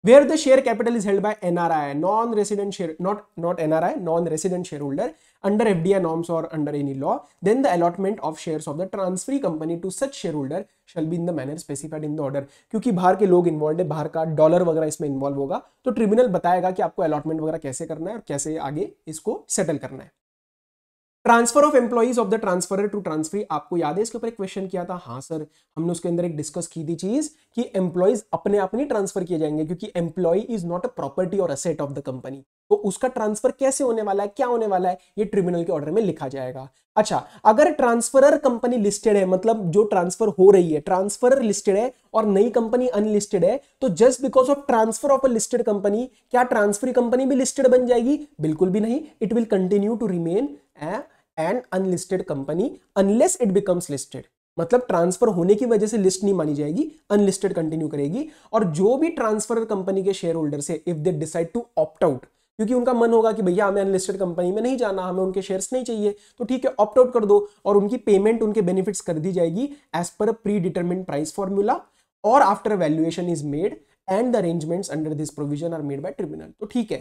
S1: Where the share capital is held by NRI, non-resident share, not NRI, non-resident shareholder under FDI norms or under any law, then the allotment of shares of the transferee company to such shareholder shall be in the manner specified in the order। क्योंकि बाहर के लोग इन्वॉल्व है, बाहर का डॉलर वगैरह इसमें इन्वॉल्व होगा, तो ट्रिब्यूनल बताएगा कि आपको अलॉटमेंट वगैरह कैसे करना है और कैसे आगे इसको सेटल करना है। Transfer of employees of the transferor to transferee, आपको याद है इसके ऊपर एक क्वेश्चन किया था? हाँ सर, हमने उसके अंदर एक डिस्कस की थी चीज कि एम्प्लॉइज अपने आप नहीं ट्रांसफर किए जाएंगे, क्योंकि employee is not a property or asset of the company, तो उसका ट्रांसफर कैसे होने वाला है, क्या होने वाला है, ये ट्रिब्यूनल के ऑर्डर में लिखा जाएगा। अच्छा, अगर ट्रांसफरर कंपनी लिस्टेड है, मतलब जो ट्रांसफर हो रही है ट्रांसफरर लिस्टेड है और नई कंपनी अनलिस्टेड है, तो just because of transfer of a listed company क्या ट्रांसफरी कंपनी भी लिस्टेड बन जाएगी? बिल्कुल भी नहीं, it will continue to remain an unlisted company unless it becomes listed, मतलब ट्रांसफर होने की वजह से लिस्ट नहीं मानी जाएगी, अनलिस्टेड कंटिन्यू करेगी। और जो भी ट्रांसफर कंपनी के शेयर होल्डर से if they decide to opt out, क्योंकि उनका मन होगा कि भैया हमें अनलिस्टेड कंपनी में नहीं जाना, हमें उनके शेयर्स नहीं चाहिए, तो ठीक है ऑप्ट आउट कर दो, और उनकी पेमेंट उनके बेनिफिट्स कर दी जाएगी as per pre determined price formula और after valuation is made and the arrangements under this provision are made by tribunal. तो ठीक है,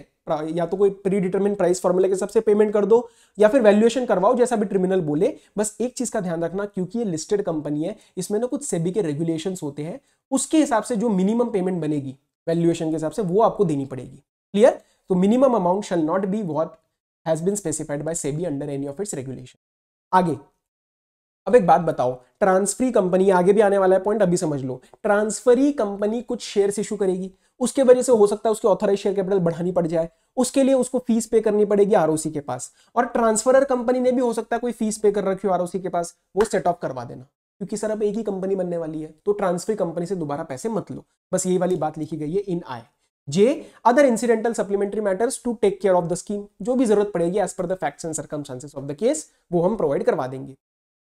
S1: या तो कोई प्री डिटरमिन्ड प्राइस फॉर्मूले के हिसाब से पेमेंट कर दो या फिर वैल्यूएशन करवाओ, जैसा भी ट्रिब्यूनल बोले। बस एक चीज का ध्यान रखना, क्योंकि ये लिस्टेड कंपनी है, इसमें ना कुछ सेबी के रेगुलेशंस होते हैं, उसके हिसाब से जो मिनिमम पेमेंट बनेगी वैल्यूएशन के हिसाब से वो आपको देनी पड़ेगी। क्लियर? तो minimum amount shall not be what has been specified by SEBI under any of its regulation. आगे, अब एक बात बताओ, ट्रांसफरी कंपनी, आगे भी आने वाला है पॉइंट, अभी समझ लो, ट्रांसफरी कंपनी कुछ शेयर्स इशू करेगी, उसके वजह से हो सकता है उसके ऑथराइज शेयर कैपिटल बढ़ानी पड़ जाए, उसके लिए उसको फीस पे करनी पड़ेगी आरओसी के पास, और ट्रांसफरर कंपनी ने भी हो सकता है कोई फीस पे कर रखी हो आरओसी के पास, वो सेट ऑफ करवा देना, क्योंकि सर अब एक ही कंपनी बनने वाली है, तो ट्रांसफरी कंपनी से दोबारा पैसे मत लो। बस यही वाली बात लिखी गई है in I J other incidental supplementary matters to take care of the scheme, जो भी जरूरत पड़ेगी as per the facts and circumstances of the case, वो हम प्रोवाइड करवा देंगे।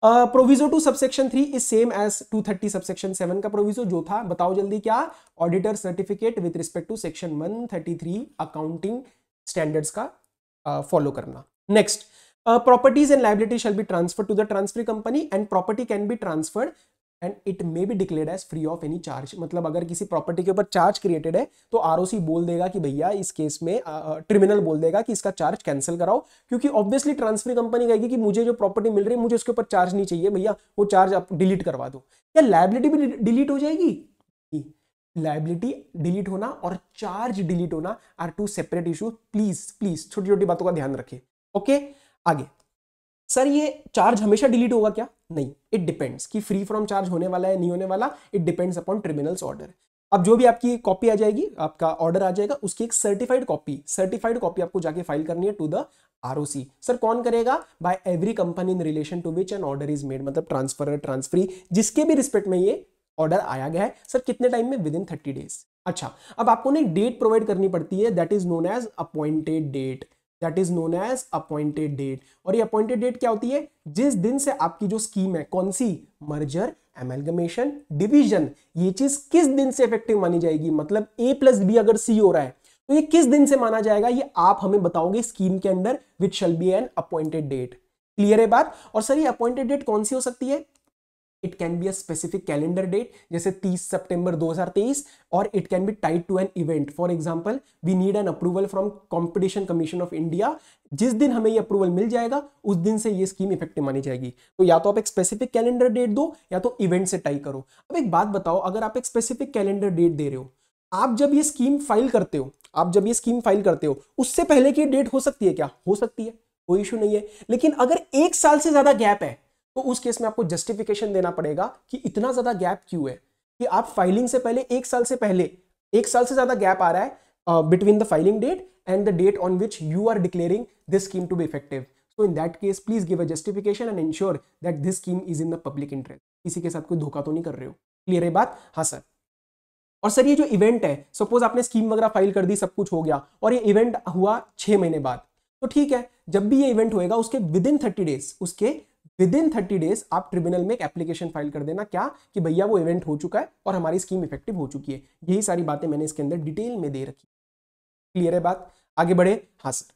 S1: Proviso to subsection 3 is same as 230 subsection 7 का प्रोविजो जो था, बताओ जल्दी क्या? Auditor certificate with respect to section 133 accounting standards का फॉलो करना। Next, properties and liability shall be transferred to the transfer company and property can be transferred and it may be declared as free of any charge, मतलब अगर किसी प्रॉपर्टी के ऊपर चार्ज क्रिएटेड है तो आरओसी बोल देगा कि भैया इस केस में ट्रिब्यूनल बोल देगा कि इसका चार्ज कैंसिल कराओ, क्योंकि ऑब्वियसली ट्रांसफर कंपनी कहेगी कि मुझे जो प्रॉपर्टी मिल रही है मुझे उसके ऊपर चार्ज नहीं चाहिए भैया, वो चार्ज आप डिलीट करवा दो। क्या लायबिलिटी भी डिलीट हो जाएगी? लायबिलिटी डिलीट होना और चार्ज डिलीट होना are two separate issue, please please छोटी छोटी बातों का ध्यान रखें। ओके, आगे, सर ये चार्ज हमेशा डिलीट होगा क्या? नहीं, इट डिपेंड्स कि फ्री फ्रॉम चार्ज होने वाला है नहीं होने वाला, it depends upon tribunals order. अब जो भी आपकी कॉपी आ जाएगी, आपका ऑर्डर आ जाएगा, उसकी एक सर्टिफाइड कॉपी आपको जाके फाइल करनी है टू द आरओसी। सर कौन करेगा? By every company in relation to which an order is made, मतलब ट्रांसफर ट्रांसफरी जिसके भी रिस्पेक्ट में ये ऑर्डर आया गया है। सर कितने टाइम में? Within 30 days. अच्छा, अब आपको ना डेट प्रोवाइड करनी पड़ती है, that is known as appointed date, that is known as appointed date. और ये अपॉइंटेड डेट क्या होती है? जिस दिन से आपकी जो स्कीम है, कौन सी? मर्जर, एमलगमेशन, डिवीजन, ये चीज किस दिन से इफेक्टिव मानी जाएगी, मतलब A प्लस बी अगर C हो रहा है तो ये किस दिन से माना जाएगा, ये आप हमें बताओगे स्कीम के अंदर, which shall be an appointed date. Clear है बात? और सर ये अपॉइंटेड डेट कौन सी हो सकती है? It can be a specific calendar date जैसे 30 सितंबर 2023, और it can be tied to an event. For example we need an approval from competition commission of India, जिस दिन हमें ये अप्रूवल मिल जाएगा उस दिन से ये स्कीम इफेक्टिव मानी जाएगी। तो या तो आप एक स्पेसिफिक कैलेंडर डेट दो या तो इवेंट से टाई करो। अब एक बात बताओ, अगर आप एक स्पेसिफिक कैलेंडर डेट दे रहे हो, आप जब ये स्कीम फाइल करते हो, उससे पहले की डेट हो सकती है क्या? हो सकती है, कोई इशू नहीं है। लेकिन अगर 1 साल से ज्यादा गैप है तो उस केस में आपको जस्टिफिकेशन देना पड़ेगा कि इतना ज्यादा गैप क्यों है, कि आप फाइलिंग से पहले 1 साल से ज्यादा गैप आ रहा है between the filing date and the date on which you are declaring this scheme to be effective. So in that case, please give a justification and ensure that this scheme is in the public interest. किसी के साथ कोई धोखा तो नहीं कर रहे हो। क्लियर है बात? हाँ सर। और सर ये जो इवेंट है, सपोज आपने स्कीम वगैरह फाइल कर दी, सब कुछ हो गया, और ये इवेंट हुआ 6 महीने बाद, तो ठीक है, जब भी ये इवेंट होएगा उसके विदिन 30 डेज आप ट्रिब्यूनल में एक एप्लीकेशन फाइल कर देना, क्या कि भैया वो इवेंट हो चुका है और हमारी स्कीम इफेक्टिव हो चुकी है। यही सारी बातें मैंने इसके अंदर डिटेल में दे रखी। क्लियर है बात? आगे बढ़े? हाँ सर।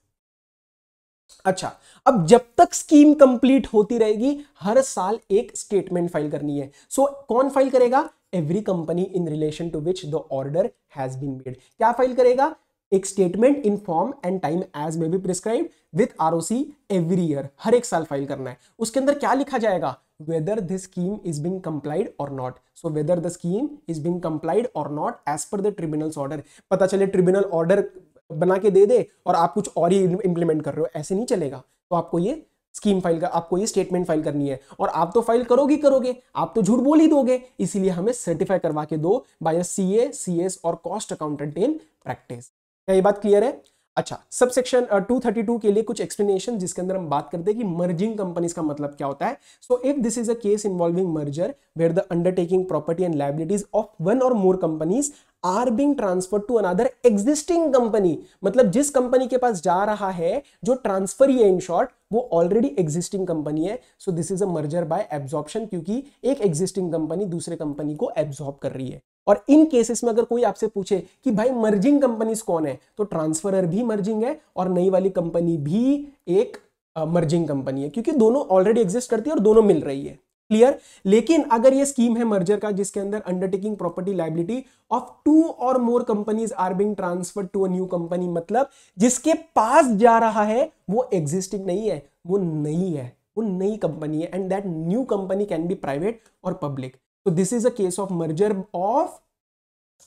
S1: अच्छा, अब जब तक स्कीम कंप्लीट होती रहेगी हर साल एक स्टेटमेंट फाइल करनी है। सो कौन फाइल करेगा? Every company in relation to which the order has been made. क्या फाइल करेगा? एक statement in form and time as may be prescribed with ROC every year. हर एक साल फाइल करना है। उसके अंदर क्या लिखा जाएगा? whether this scheme is being complied or not. So whether the scheme is being complied or not as per the tribunal's order. पता चले ट्रिब्यूनल ऑर्डर बना के दे दे और आप कुछ और ही इंप्लीमेंट कर रहे हो, ऐसे नहीं चलेगा। तो आपको ये स्कीम फाइल का, आपको ये स्टेटमेंट फाइल करनी है, और आप तो फाइल करोगे, आप तो झूठ बोल ही दोगे, इसीलिए हमें सर्टिफाई करवा के दो बाय सीए, सीएस और कॉस्ट अकाउंटेंट इन प्रैक्टिस। क्या ये बात क्लियर है? अच्छा, सब सेक्शन 232 के लिए कुछ एक्सप्लेनेशन, जिसके अंदर हम बात करते हैं कि मर्जिंग कंपनीज का मतलब क्या होता है। So if this is a case involving merger where the undertaking property and liabilities of one और more companies are being transferred to another existing company, मतलब जिस कंपनी के पास जा रहा है, जो ट्रांसफर ही है इन शॉर्ट, वो ऑलरेडी एग्जिस्टिंग कंपनी है। So this is a merger bye absorption, क्योंकि एक एग्जिस्टिंग कंपनी दूसरे कंपनी को एब्जॉर्ब कर रही है। और इन केसेस में अगर कोई आपसे पूछे कि भाई मर्जिंग कंपनीज कौन है, तो ट्रांसफरर भी मर्जिंग है और नई वाली कंपनी भी एक मर्जिंग कंपनी है, क्योंकि दोनों ऑलरेडी एग्जिस्ट करती है और दोनों मिल रही है। क्लियर? लेकिन अगर ये स्कीम है मर्जर का, जिसके अंदर undertaking property liability of 2 or more companies are being transferred to a new company, मतलब जिसके पास जा रहा है वो एग्जिस्टिंग नहीं है, वो नई कंपनी है, and that new company can be private और public. So this is a case of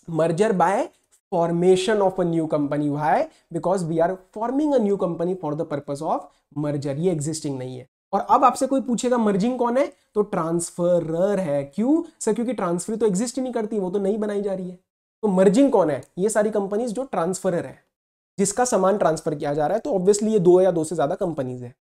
S1: merger by formation of a new company. Why? Because we are forming a new company for the purpose of merger. ये existing नहीं है। और अब आपसे कोई पूछेगा मर्जिंग कौन है, तो ट्रांसफरर है। क्यों सर? क्योंकि ट्रांसफर तो एग्जिस्ट ही नहीं करती, वो तो नहीं बनाई जा रही है। तो मर्जिंग कौन है? ये सारी कंपनीज जो ट्रांसफरर है, जिसका सामान ट्रांसफर किया जा रहा है। तो ऑब्वियसली ये 2 या 2 से ज्यादा कंपनीज है।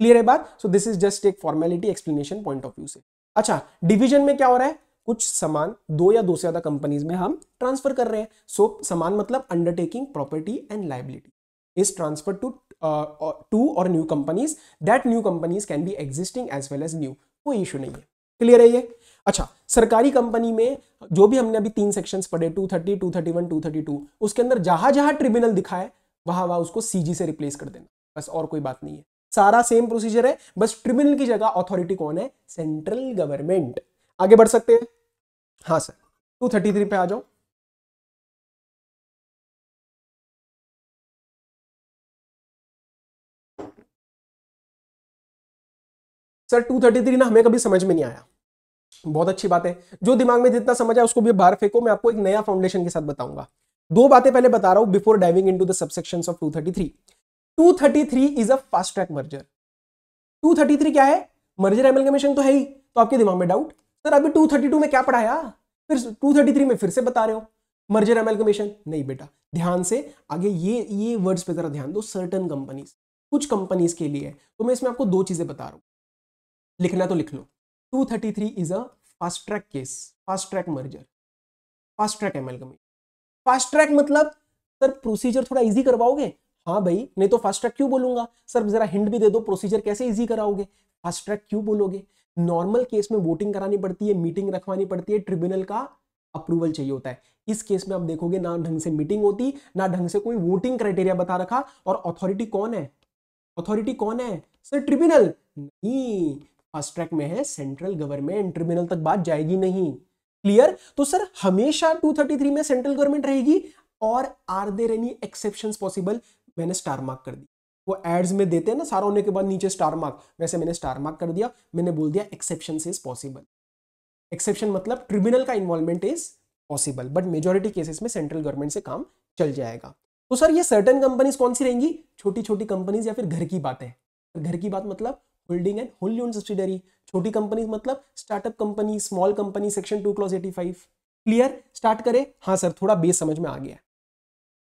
S1: क्लियर है बात? सो दिस इज जस्ट एक formality explanation point of view से। अच्छा, डिवीजन में क्या हो रहा है? कुछ सामान 2 या 2 से ज्यादा कंपनीज में हम ट्रांसफर कर रहे हैं। सो सामान मतलब undertaking property and liability is transfer to और new companies, that new companies can be existing as well as new. कोई इशू नहीं है। क्लियर है ये? अच्छा, सरकारी कंपनी में जो भी हमने अभी 3 सेक्शंस पढ़े, 230, 231, 232, उसके अंदर जहां जहां ट्रिब्यूनल दिखा है वहां उसको सीजी से रिप्लेस कर देना, बस, और कोई बात नहीं है। सारा सेम प्रोसीजर है, बस ट्रिब्यूनल की जगह अथॉरिटी कौन है? Central government. आगे बढ़ सकते हैं? हाँ सर, 233 पे आ जाओ। सर 233 ना हमें कभी समझ में नहीं आया। बहुत अच्छी बात है, जो दिमाग में जितना समझ आया उसको भी बाहर फेंको। मैं आपको एक नया फाउंडेशन के साथ बताऊंगा। 2 बातें पहले बता रहा हूं before diving into the subsections of 233। 233 is a fast track merger. 233 क्या है? मर्जर एमलगमेशन तो है ही। तो आपके दिमाग में डाउट, सर अभी 232 में क्या पढ़ाया, फिर 233 में फिर से बता रहे हो मर्जर एमलगमेशन? नहीं बेटा, ध्यान से आगे ये वर्ड्स पे जरा ध्यान दो। सर्टेन कंपनीज, कुछ कंपनीज के लिए है। तो मैं इसमें आपको 2 चीजें बता रहा हूं, लिखना तो लिख लो। 233 is a fast track case, fast track merger, fast track amalgamation. Fast track मतलब सर प्रोसीजर थोड़ा इजी करवाओगे? हाँ भाई, नहीं तो फास्ट ट्रैक क्यों बोलूंगा? सर जरा हिंट भी दे दो, प्रोसीजर कैसे इजी कराओगे? फास्ट ट्रैक क्यों बोलोगे? नॉर्मल केस में वोटिंग करानी पड़ती है, मीटिंग रखवानी पड़ती है, ट्रिब्यूनल का अप्रूवल चाहिए होता है। इस केस में आप देखोगे ना ढंग से मीटिंग होती, ना ढंग से कोई वोटिंग क्राइटेरिया बता रखा, और अथॉरिटी कौन है? अथॉरिटी कौन है? सर ट्रिब्यूनल नहीं। फास्ट ट्रैक में है सेंट्रल गवर्नमेंट, ट्रिब्यूनल तक बात जाएगी नहीं। क्लियर? तो सर हमेशा 233 में सेंट्रल गवर्नमेंट रहेगी, और are there any exceptions possible? मैंने स्टार मार्क कर दी, वो एड्स में देते हैं ना सारा होने के बाद नीचे स्टार मार्क, वैसे मैंने स्टार मार्क कर दिया, मैंने बोल दिया एक्सेप्शन इज पॉसिबल। एक्सेप्शन मतलब ट्रिब्यूनल का involvement is possible, but majority cases में सेंट्रल गवर्नमेंट से काम चल जाएगा। तो सर ये सर्टेन कंपनीज कौन सी रहेंगी? छोटी छोटी कंपनीज या फिर घर की बात है। घर की बात मतलब होल्डिंग एंड होल्डी ओन्ड सब्सिडरी। छोटी कंपनीज मतलब startup company, small company, section 2 clause 85। Clear? Start करें? हाँ सर, थोड़ा बेस समझ में आ गया।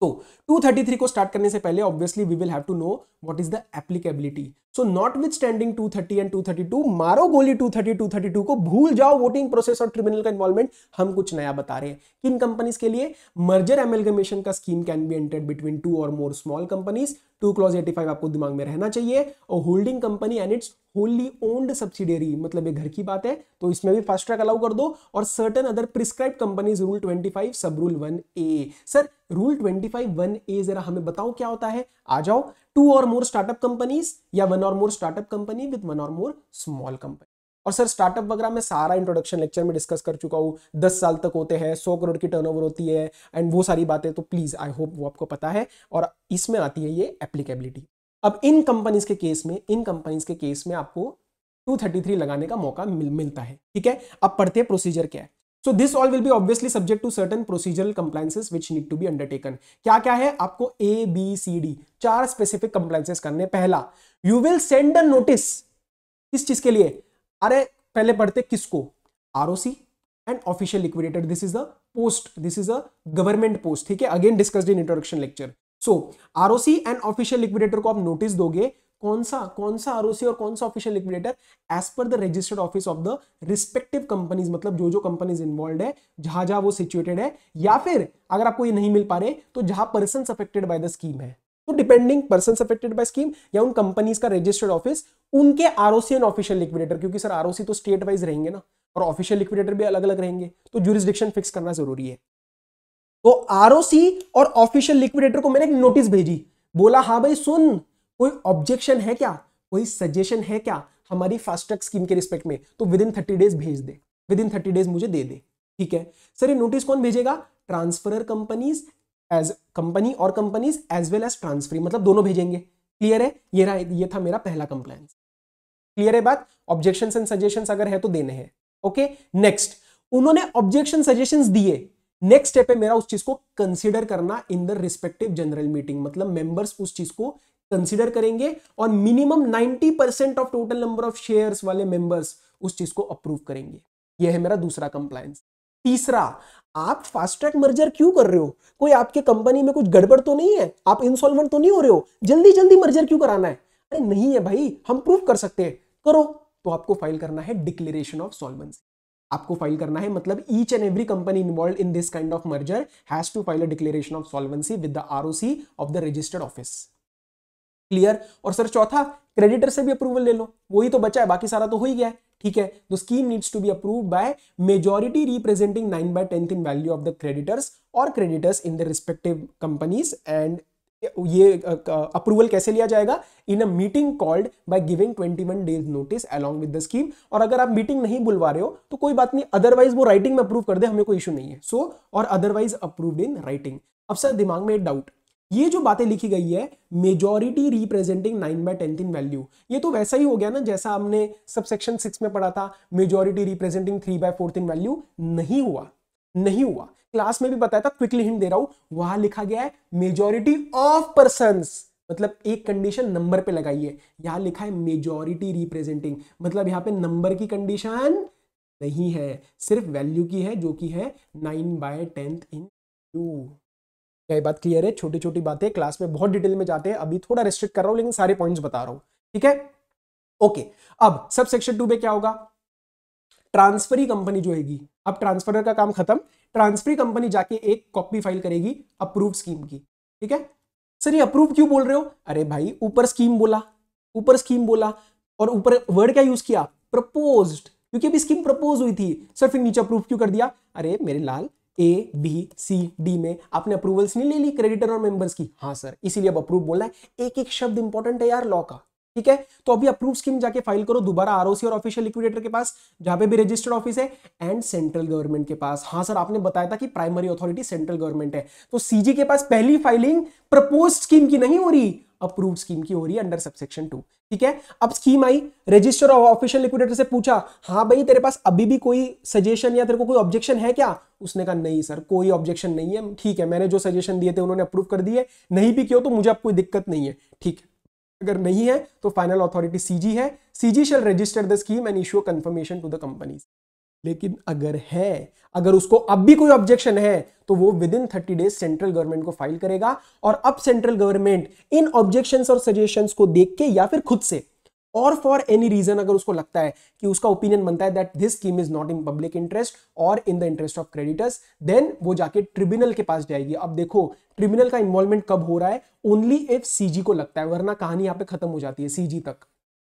S1: तो 233 को स्टार्ट करने से पहले obviously we will have to know what is the applicability. So notwithstanding 230 and 232, मारो गोली 230 232 को, भूल जाओ वोटिंग प्रोसेस और ट्रिब्यूनल का इन्वॉल्वमेंट। हम कुछ नया बता रहे हैं। किन कंपनीज के लिए? मर्जर एमलगमेशन का scheme can be entered between 2 or more small companies, 2 clause 85 आपको दिमाग में रहना चाहिए, और holding company and it's wholly owned subsidiary, मतलब ये घर की बात है तो इसमें भी फास्ट ट्रैक अलाउ कर दो, और certain other prescribe companies rule 25 सब rule 1A। Sir rule 25 1A जरा हमें बताओ क्या होता है? आ जाओ। 2 और मोर स्टार्टअप कंपनीज या 1 और मोर स्टार्टअप कंपनी विद 1 और मोर स्मॉल कंपनी। और सर स्टार्टअप वगैरह में सारा इंट्रोडक्शन लेक्चर में डिस्कस कर चुका हूं, 10 साल तक होते हैं, 100 करोड़ की टर्नओवर होती है एंड वो सारी बातें, तो प्लीज आई होप वो आपको पता है। और इसमें आती है ये एप्लीकेबिलिटी। अब इन कंपनीज के केस में आपको 233 लगाने का मौका मिलता है। ठीक है, अब पढ़ते हैं प्रोसीजर क्या है। So this all will be obviously subject to certain procedural compliances which need to be undertaken. क्या क्या है? आपको A, B, C, D 4 specific compliances करने। पहला, you will send a notice। किस चीज के लिए? अरे पहले पढ़ते किसको? ROC and official liquidator. This is the post, this is a government post. ठीक है, again discussed in introduction lecture. So ROC and official liquidator को आप नोटिस दोगे। कौन सा ROC और कौन सा official liquidator? As per the registered office of the respective companies, मतलब जो कंपनीज इन्वॉल्व है, जहां वो सिचुएटेड है, या फिर अगर आपको ये नहीं मिल पा रहे तो जहां person affected by the scheme है। तो depending person affected by scheme या उन कंपनीज का रजिस्टर्ड ऑफिस, उनके ROC एंड ऑफिशियल लिक्विडेटर, क्योंकि सर ROC तो स्टेट वाइज रहेंगे ना, और ऑफिशियल लिक्विडेटर भी अलग अलग रहेंगे, तो ज्यूरिसडिक्शन फिक्स करना जरूरी है। तो ROC और ऑफिशियल लिक्विडेटर को मैंने एक नोटिस भेजी, बोला हाँ भाई सुन, कोई ऑब्जेक्शन है क्या, कोई सजेशन है क्या हमारी फास्ट ट्रैक स्कीम के रिस्पेक्ट में, तो विद इन 30 डेज भेज दे, विद इन 30 डेज मुझे दे दे। ठीक है सर, ये नोटिस कौन भेजेगा? ट्रांसफरर कंपनीज एज कंपनी और companies as well as transferee, मतलब दोनों भेजेंगे। क्लियर है? ये था मेरा पहला कंप्लायंस। क्लियर है बात? ऑब्जेक्शंस एंड सजेशंस अगर है तो देने हैं। ओके, नेक्स्ट, उन्होंने ऑब्जेक्शन सजेशंस दिए, नेक्स्ट स्टेप है मेरा उस चीज को कंसीडर करना इन द रिस्पेक्टिव जनरल मीटिंग, मतलब मेंबर्स उस चीज को कंसीडर करेंगे और minimum 90% of total number of shares वाले मेंबर्स उस चीज को अप्रूव करेंगे। यह है मेरा दूसरा कंप्लायंस। तीसरा, आप फास्ट ट्रैक मर्जर क्यों कर रहे हो? कोई आपके कंपनी में कुछ गड़बड़ तो नहीं है? आप इंसॉल्वेंट तो नहीं हो रहे हो? जल्दी जल्दी मर्जर क्यों कराना है? अरे नहीं है भाई, हम प्रूव कर सकते हैं, करो। तो आपको फाइल करना है डिक्लेरेशन ऑफ सॉल्वेंसी। आपको फाइल करना है, मतलब each and every company involve in this kind of merger has to file a declaration of solvency with the ROC of the registered office. Clear? और सर चौथा, क्रेडिटर से भी अप्रूवल ले लो, वही तो बचा है, बाकी सारा तो हो ही गया है। ठीक है, the scheme needs to be approved by majority representing 9/10 in value of the creditors और creditors in the respective companies. And ये अप्रूवल कैसे लिया जाएगा? In a meeting called by giving 21 days notice along with the scheme. और अगर आप मीटिंग नहीं बुलवा रहे हो तो कोई बात नहीं, अदरवाइज वो राइटिंग में अप्रूव कर दे, हमें कोई इशू नहीं है। सो और अदरवाइज अप्रूव्ड इन राइटिंग। अब सर दिमाग में एक डाउट, ये जो बातें लिखी गई है मेजॉरिटी रिप्रेजेंटिंग 9/10 इन वैल्यू, ये तो वैसा ही हो गया ना जैसा हमने सब सेक्शन 6 में पढ़ा था, मेजॉरिटी रिप्रेजेंटिंग 3/4 इन वैल्यू। नहीं हुआ, नहीं हुआ। क्लास में भी बताया था, क्विकली हिंट दे रहा हूं, वहां लिखा गया है मेजॉरिटी ऑफ पर्संस, मतलब एक कंडीशन नंबर पे लगाइए। यहां लिखा है मेजॉरिटी रिप्रेजेंटिंग, मतलब यहां पे नंबर की कंडीशन नहीं है, सिर्फ वैल्यू की है, जो कि है 9/10 इन वैल्यू। क्या ये बात क्लियर है? छोटी छोटी बातें क्लास में बहुत डिटेल में जाते हैं, अभी थोड़ा रिस्ट्रिक्ट कर रहा हूं लेकिन सारे पॉइंट्स बता रहा हूं। ठीक है, ओके। अब सब सेक्शन 2 में क्या होगा? ट्रांसफरी कंपनी जो हैगी, अब ट्रांसफरर का काम खत्म, ट्रांसफरी कंपनी जाके एक कॉपी फाइल करेगी अप्रूव स्कीम की। ठीक है सर, ये अप्रूव क्यों बोल रहे हो? अरे भाई ऊपर स्कीम बोला, ऊपर स्कीम बोला, और ऊपर वर्ड क्या यूज किया? प्रपोज्ड, क्योंकि अभी स्कीम प्रपोज हुई थी। सर फिर नीचे अप्रूव क्यों कर दिया? अरे मेरे लाल, A, B, C, D में आपने अप्रूवल्स नहीं ले ली क्रेडिटर और मेंबर्स की? हाँ सर, इसीलिए अब अप्रूव बोलना है। एक एक शब्द इंपॉर्टेंट है यार लॉ का, ठीक है, तो अभी अप्रूव स्कीम जाके फाइल करो दोबारा आरओसी और ऑफिशियल लिक्विडेटर के पास, जहां पे भी रजिस्टर्ड ऑफिस है, एंड सेंट्रल गवर्नमेंट के पास। हाँ सर, आपने बताया था कि प्राइमरी अथॉरिटी सेंट्रल गवर्नमेंट है, तो सीजी के पास पहली फाइलिंग प्रपोज्ड स्कीम की नहीं हो रही, अप्रूव्ड स्कीम की हो रही है अंडर सबसेक्शन 2। ठीक है, अब स्कीम आई, रजिस्टर और ऑफिशियल लिक्विडेटर से पूछा, हाँ भाई तेरे पास अभी भी कोई सजेशन या तेरे को कोई ऑब्जेक्शन है क्या? उसने कहा नहीं सर, कोई ऑब्जेक्शन नहीं है, ठीक है, मैंने जो सजेशन दिए थे उन्होंने अप्रूव कर दिए, नहीं भी किया तो मुझे अब कोई दिक्कत नहीं है। ठीक है, अगर नहीं है तो फाइनल अथॉरिटी सीजी है, CG shall register the scheme and issue confirmation to the companies. लेकिन अगर है, अगर उसको अब भी कोई ऑब्जेक्शन है तो वो with in 30 days central government को फाइल करेगा, और अब सेंट्रल गवर्नमेंट इन ऑब्जेक्शंस और सजेशंस को देख के या फिर खुद से और फॉर एनी रीजन अगर उसको लगता है कि उसका ओपिनियन बनता है that this scheme is not in public interest और in the interest of creditors, then वो जाके ट्रिब्यूनल के पास जाएगी। अब देखो ट्रिब्यूनल का इन्वॉल्वमेंट कब हो रहा है, ओनली इफ सीजी को लगता है, वरना कहानी यहां पे खत्म हो जाती है सीजी तक।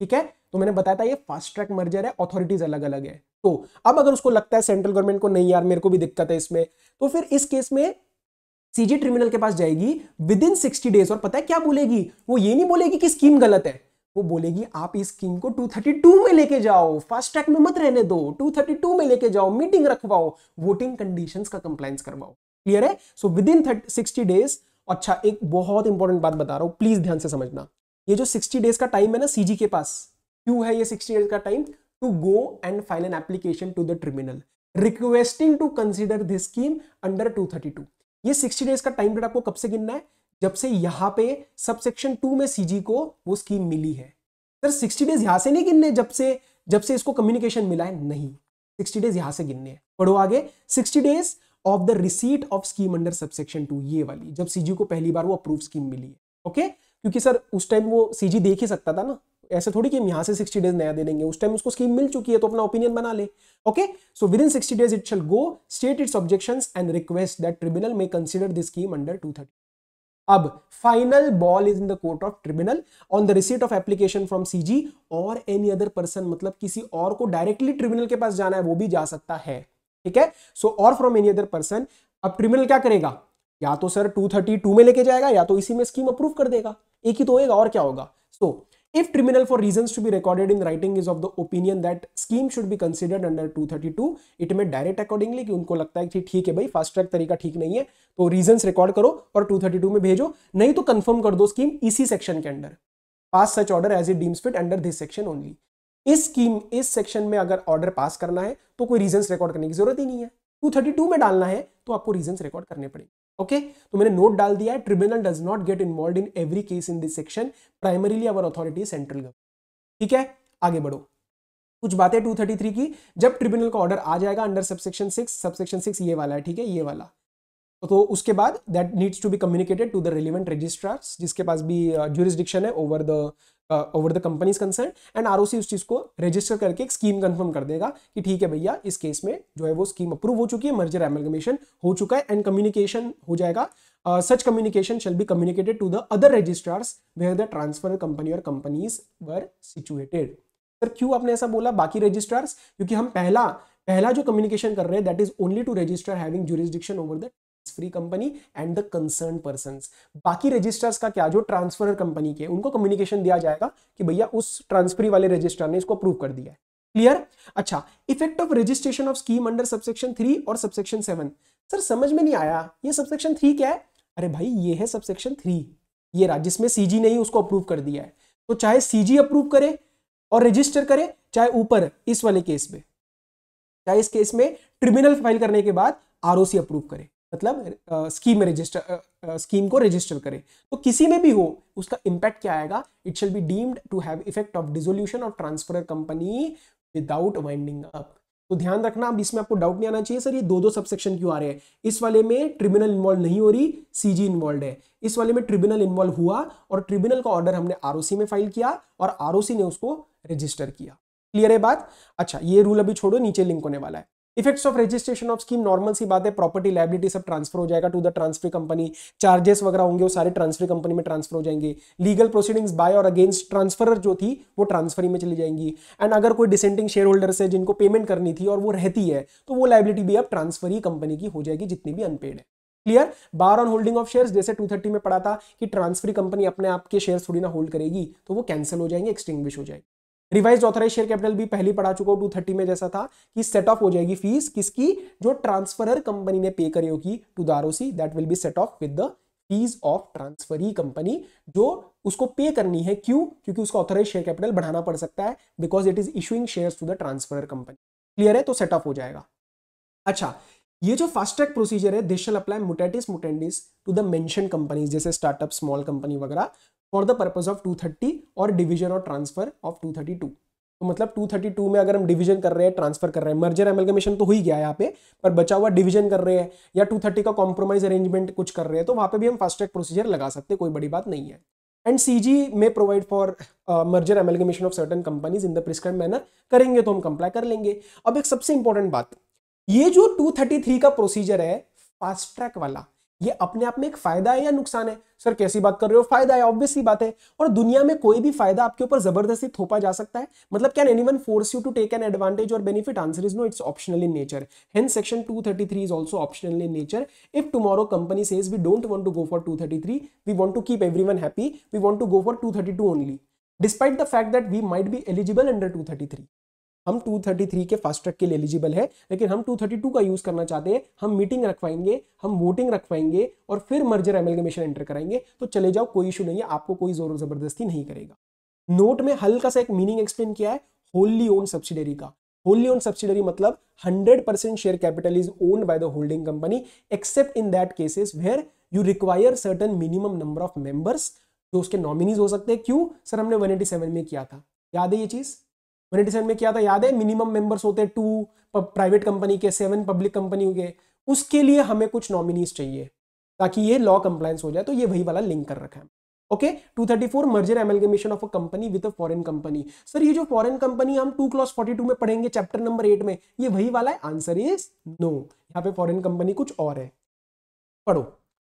S1: ठीक है, तो मैंने बताया था ये फास्ट ट्रैक मर्जर है, अथॉरिटीज अलग अलग है। तो अब अगर उसको लगता है सेंट्रल गवर्नमेंट को नहीं यार मेरे को भी दिक्कत है इसमें, तो फिर इस केस में सीजी ट्रिब्यूनल के पास जाएगी विद इन 60 डेज, और पता है क्या बोलेगी? वो ये नहीं बोलेगी कि स्कीम गलत है, वो बोलेगी आप इस स्कीम को 232 में लेके जाओ, फास्ट ट्रैक में मत रहने दो, 232 में लेके जाओ, मीटिंग रखवाओ, वोटिंग कंडीशंस का कंप्लायंस करवाओ। क्लियर है? So with in 60 days. अच्छा, एक बहुत इंपॉर्टेंट बात बता रहा हूं, प्लीज ध्यान से समझना। ये जो 60 डेज का टाइम है ना सीजी के पास, क्यों है ये 60 डेज का time? To go and file an application to the tribunal requesting to consider this scheme under 232। ये 60 डेज का टाइम पीरियड आपको कब से गिनना है? जब से यहां पे सबसेक्शन 2 में सीजी को वो स्कीम मिली है। सर 60 डेज यहां से नहीं गिनने जब से इसको कम्युनिकेशन मिला है, नहीं, 60 डेज यहां से गिनने हैं। पढ़ो आगे, 60 days of the receipt of scheme under subsection 2, ये वाली जब सीजी को पहली बार वो अप्रूव स्कीम मिली है। ओके, क्योंकि सर उस टाइम वो सीजी देख ही सकता था ना, ऐसे थोड़ी कि हम यहां से 60 डेज नया दे देंगे, उस टाइम उसको स्कीम मिल चुकी है तो अपना ओपिनियन बना ले। Okay, so with in 60 days it shall go state it's objections and request that tribunal may consider this scheme under 230। अब final ball is in the court of tribunal on the receipt of application from CG और एनी अदर पर्सन, मतलब किसी और को डायरेक्टली ट्रिब्यूनल के पास जाना है वो भी जा सकता है। ठीक है, सो और फ्रॉम एनी अदर पर्सन। अब ट्रिब्यूनल क्या करेगा? या तो सर 232 में लेके जाएगा या तो इसी में स्कीम अप्रूव कर देगा, एक ही तो होगा और क्या होगा। सो if tribunal for reasons to be recorded in writing is of the opinion that scheme should be considered under 232, it may direct accordingly, कि उनको लगता है कि ठीक है भाई फास्ट ट्रैक तरीका ठीक नहीं है तो रीजंस रिकॉर्ड करो और 232 में भेजो, नहीं तो कंफर्म कर दो स्कीम इसी सेक्शन के under, pass such order as it deems fit under this section only. इस सेक्शन में अगर ऑर्डर पास करना है तो कोई रीजंस रिकॉर्ड करने की जरूरत ही नहीं है, 232 में डालना है तो आपको रीजंस रिकॉर्ड करने पड़ेंगे। ओके, तो मैंने नोट डाल दिया है, tribunal does not get involve in every case in this section, primarily our authority central government. ठीक है, आगे बढ़ो। कुछ बातें 233 की, जब ट्रिब्यूनल का ऑर्डर आ जाएगा अंडर सबसेक्शन 6 ये वाला है, ठीक है, ये वाला, तो उसके बाद that needs to be communicated to the relevant registrars, जिसके पास भी ज्यूरिसडिक्शन है over the companies concern, and ROC उस चीज को रजिस्टर करके एक स्कीम कंफर्म कर देगा कि ठीक है भैया इस केस में जो है वो स्कीम अप्रूव हो चुकी है, मर्जर एमलगमेशन हो चुका है, एंड कम्युनिकेशन हो जाएगा। Such communication shall be communicated to the other registrars where the transfer company और कंपनीज वर सिचुएटेड। सर क्यों आपने ऐसा बोला बाकी रजिस्ट्रार्स? क्योंकि हम पहला जो कम्युनिकेशन कर रहे हैं that is only to register having jurisdiction over the free company and the concern persons. बाकी रजिस्टर्स का क्या, जो ट्रांसफर कंपनी के, उनको कम्युनिकेशन दिया जाएगा कि भैया उस ट्रांसफरी वाले रजिस्ट्रार ने इसको अप्रूव कर दिया है। क्लियर? अच्छा, effect of registration of scheme under subsection 3 और सबसेक्शन 7। सर समझ में नहीं आया, ये सबसेक्शन 3 क्या है? अरे भाई ये है सबसेक्शन 3, ये रहा जिसमें सीजी ने ही उसको अप्रूव कर दिया है। तो चाहे सीजी अप्रूव करे और रजिस्टर करे, चाहे ऊपर इस वाले केस में, चाहे इस केस में ट्रिब्यूनल फाइल करने के बाद आरओसी अप्रूव करे, मतलब स्कीम को रजिस्टर करे, तो किसी में भी हो उसका इंपैक्ट क्या आएगा? It shall be deemed to have effect of dissolution of transfer company without winding up. तो ध्यान रखना, अब इसमें आपको डाउट नहीं आना चाहिए सर ये दो सबसेक्शन क्यों आ रहे हैं। इस वाले में ट्रिब्यूनल इन्वॉल्व नहीं हो रही, सीजी इन्वॉल्व है। इस वाले में ट्रिब्यूनल इन्वॉल्व हुआ और ट्रिब्यूनल का ऑर्डर हमने आरओसी में फाइल किया और आरओसी ने उसको रजिस्टर किया। क्लियर है बात? अच्छा, ये रूल अभी छोड़ो, नीचे लिंक होने वाला है। Effects of registration of scheme, normal सी बात है, प्रॉपर्टी लायबिलिटी सब ट्रांसफर हो जाएगा to the transfer company, charges वगैरह होंगे वो सारे ट्रांसफर कंपनी में ट्रांसफर हो जाएंगे, लीगल प्रोसीडिंग्स बाय और अगेंस्ट ट्रांसफरर जो थी वो ट्रांसफरी में चली जाएंगी, एंड अगर कोई डिसेंटिंग शेयर होल्डर्स है जिनको पेमेंट करनी थी और वो रहती है तो वो लायबिलिटी भी अब ट्रांसफरी कंपनी की हो जाएगी जितनी भी अनपेड है। Clear. Bar on holding of shares, जैसे 230 में पढ़ा था कि ट्रांसफरी कंपनी अपने आप के शेयर्स थोड़ी ना होल्ड करेगी, तो वो कैंसिल हो जाएंगे, एक्सटिंग्विश हो जाएगी। रिवाइज ऑथराइज शेयर कैपिटल भी पहले पढ़ा चुका हूं 230 में, जैसा था कि सेट ऑफ हो जाएगी फीस किसकी, जो ट्रांसफरर कंपनी ने पे करी होगी to the ROC, that will be set off with the fees of transferee company, जो उसको पे करनी है। क्यों? क्योंकि उसका ऑथराइज शेयर कैपिटल बढ़ाना पड़ सकता है, because it is issuing shares to the transferor company. Clear है? तो सेट ऑफ हो जाएगा। अच्छा, ये जो फास्ट ट्रैक प्रोसीजर है, this shall apply mutatis mutandis to the mention companies, जैसे स्टार्टअप, स्मॉल कंपनी वगैरह, फॉर द पर्पस ऑफ 230 और डिवीजन और ट्रांसफर ऑफ 232। तो मतलब 232 में अगर हम डिवीजन कर रहे हैं, ट्रांसफर कर रहे हैं, मर्जर एमलगमेशन तो हो ही गया यहाँ पे, पर बचा हुआ डिवीजन कर रहे हैं या 230 का कॉम्प्रोमाइज अरेंजमेंट कुछ कर रहे हैं, तो वहां पे भी हम फास्ट ट्रैक प्रोसीजर लगा सकते हैं, कोई बड़ी बात नहीं है। एंड सीजी में provide for merger amalgamation of certain companies in the prescribed manner, करेंगे तो हम कंप्लाई कर लेंगे। अब एक सबसे इंपॉर्टेंट बात, ये जो 233 का प्रोसीजर है फास्ट ट्रैक वाला, ये अपने आप में एक फायदा है या नुकसान है? सर कैसी बात कर रहे हो, फायदा है, ऑब्वियस सी बात है। और दुनिया में कोई भी फायदा आपके ऊपर जबरदस्ती थोपा जा सकता है? मतलब can anyone force you to take an advantage और benefit? Answer is no, it's optional in nature. Hence section 233 is also optional in nature. If tomorrow company says we don't want to go for 233, we want to keep everyone happy, we want to go for 232 only, despite the fact that we might be eligible under 233। हम 233 के फास्ट ट्रैक के लिए एलिजिबल है, लेकिन हम 232 का यूज करना चाहते हैं, हम मीटिंग रखवाएंगे, हम वोटिंग रखवाएंगे और फिर मर्जर एमलगमेशन एंटर कराएंगे, तो चले जाओ, कोई इशू नहीं है, आपको कोई जोर जबरदस्ती नहीं करेगा। नोट में हल्का सा एक मीनिंग एक्सप्लेन किया है होली ओन सब्सिडरी का। होली ओन सब्सिडरी मतलब 100% share capital is owned by the holding company, except in that cases where you require certain minimum number of members, जो उसके नॉमिनीज हो सकते हैं। क्यों? सर हमने 187 में किया था, याद है ये चीज? 187 में क्या था, याद है? मिनिमम मेंबर्स होते हैं 2 प्राइवेट कंपनी के, 7 पब्लिक कंपनी के, उसके लिए हमें कुछ नॉमिनीज चाहिए ताकि ये लॉ कंप्लायंस हो जाए, तो ये वही वाला लिंक कर रखा है। Okay, 234 merger amalgamation of a company with a foreign company. Sir ये जो फॉरेन कंपनी हम 2 क्लॉज 42 में पढ़ेंगे चैप्टर नंबर 8 में, ये वही वाला है? आंसर इज नो, यहाँ पे फॉरेन कंपनी कुछ और है। पढ़ो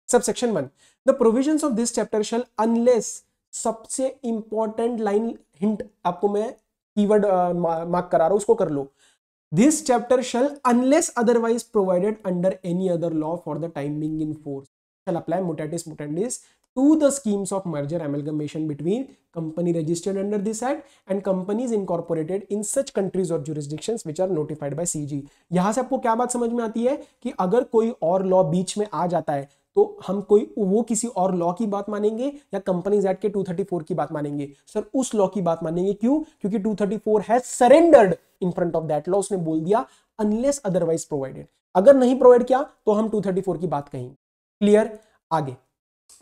S1: subsection 1, the provisions of this chapter shall unless, सबसे इंपॉर्टेंट लाइन, हिंट आपको मैं कीवर्ड मार्क करा रहा हूं, उसको कर लो। This chapter shall unless otherwise provided under any other law for the time being in force shall apply mutatis mutandis to the schemes of merger amalgamation between company registered under this act and companies incorporated in such countries or jurisdictions which are notified by CG। यहां से आपको क्या बात समझ में आती है कि अगर कोई और लॉ बीच में आ जाता है तो हम वो किसी और लॉ की बात मानेंगे या कंपनीज एक्ट के 234 की बात मानेंगे? सर उस लॉ की बात मानेंगे। क्यों? क्योंकि 234 has surrendered in front of that law, उसने बोल दिया अनलेस अदरवाइज प्रोवाइडेड, अगर नहीं प्रोवाइड किया तो हम 234 की बात कहेंगे। क्लियर? आगे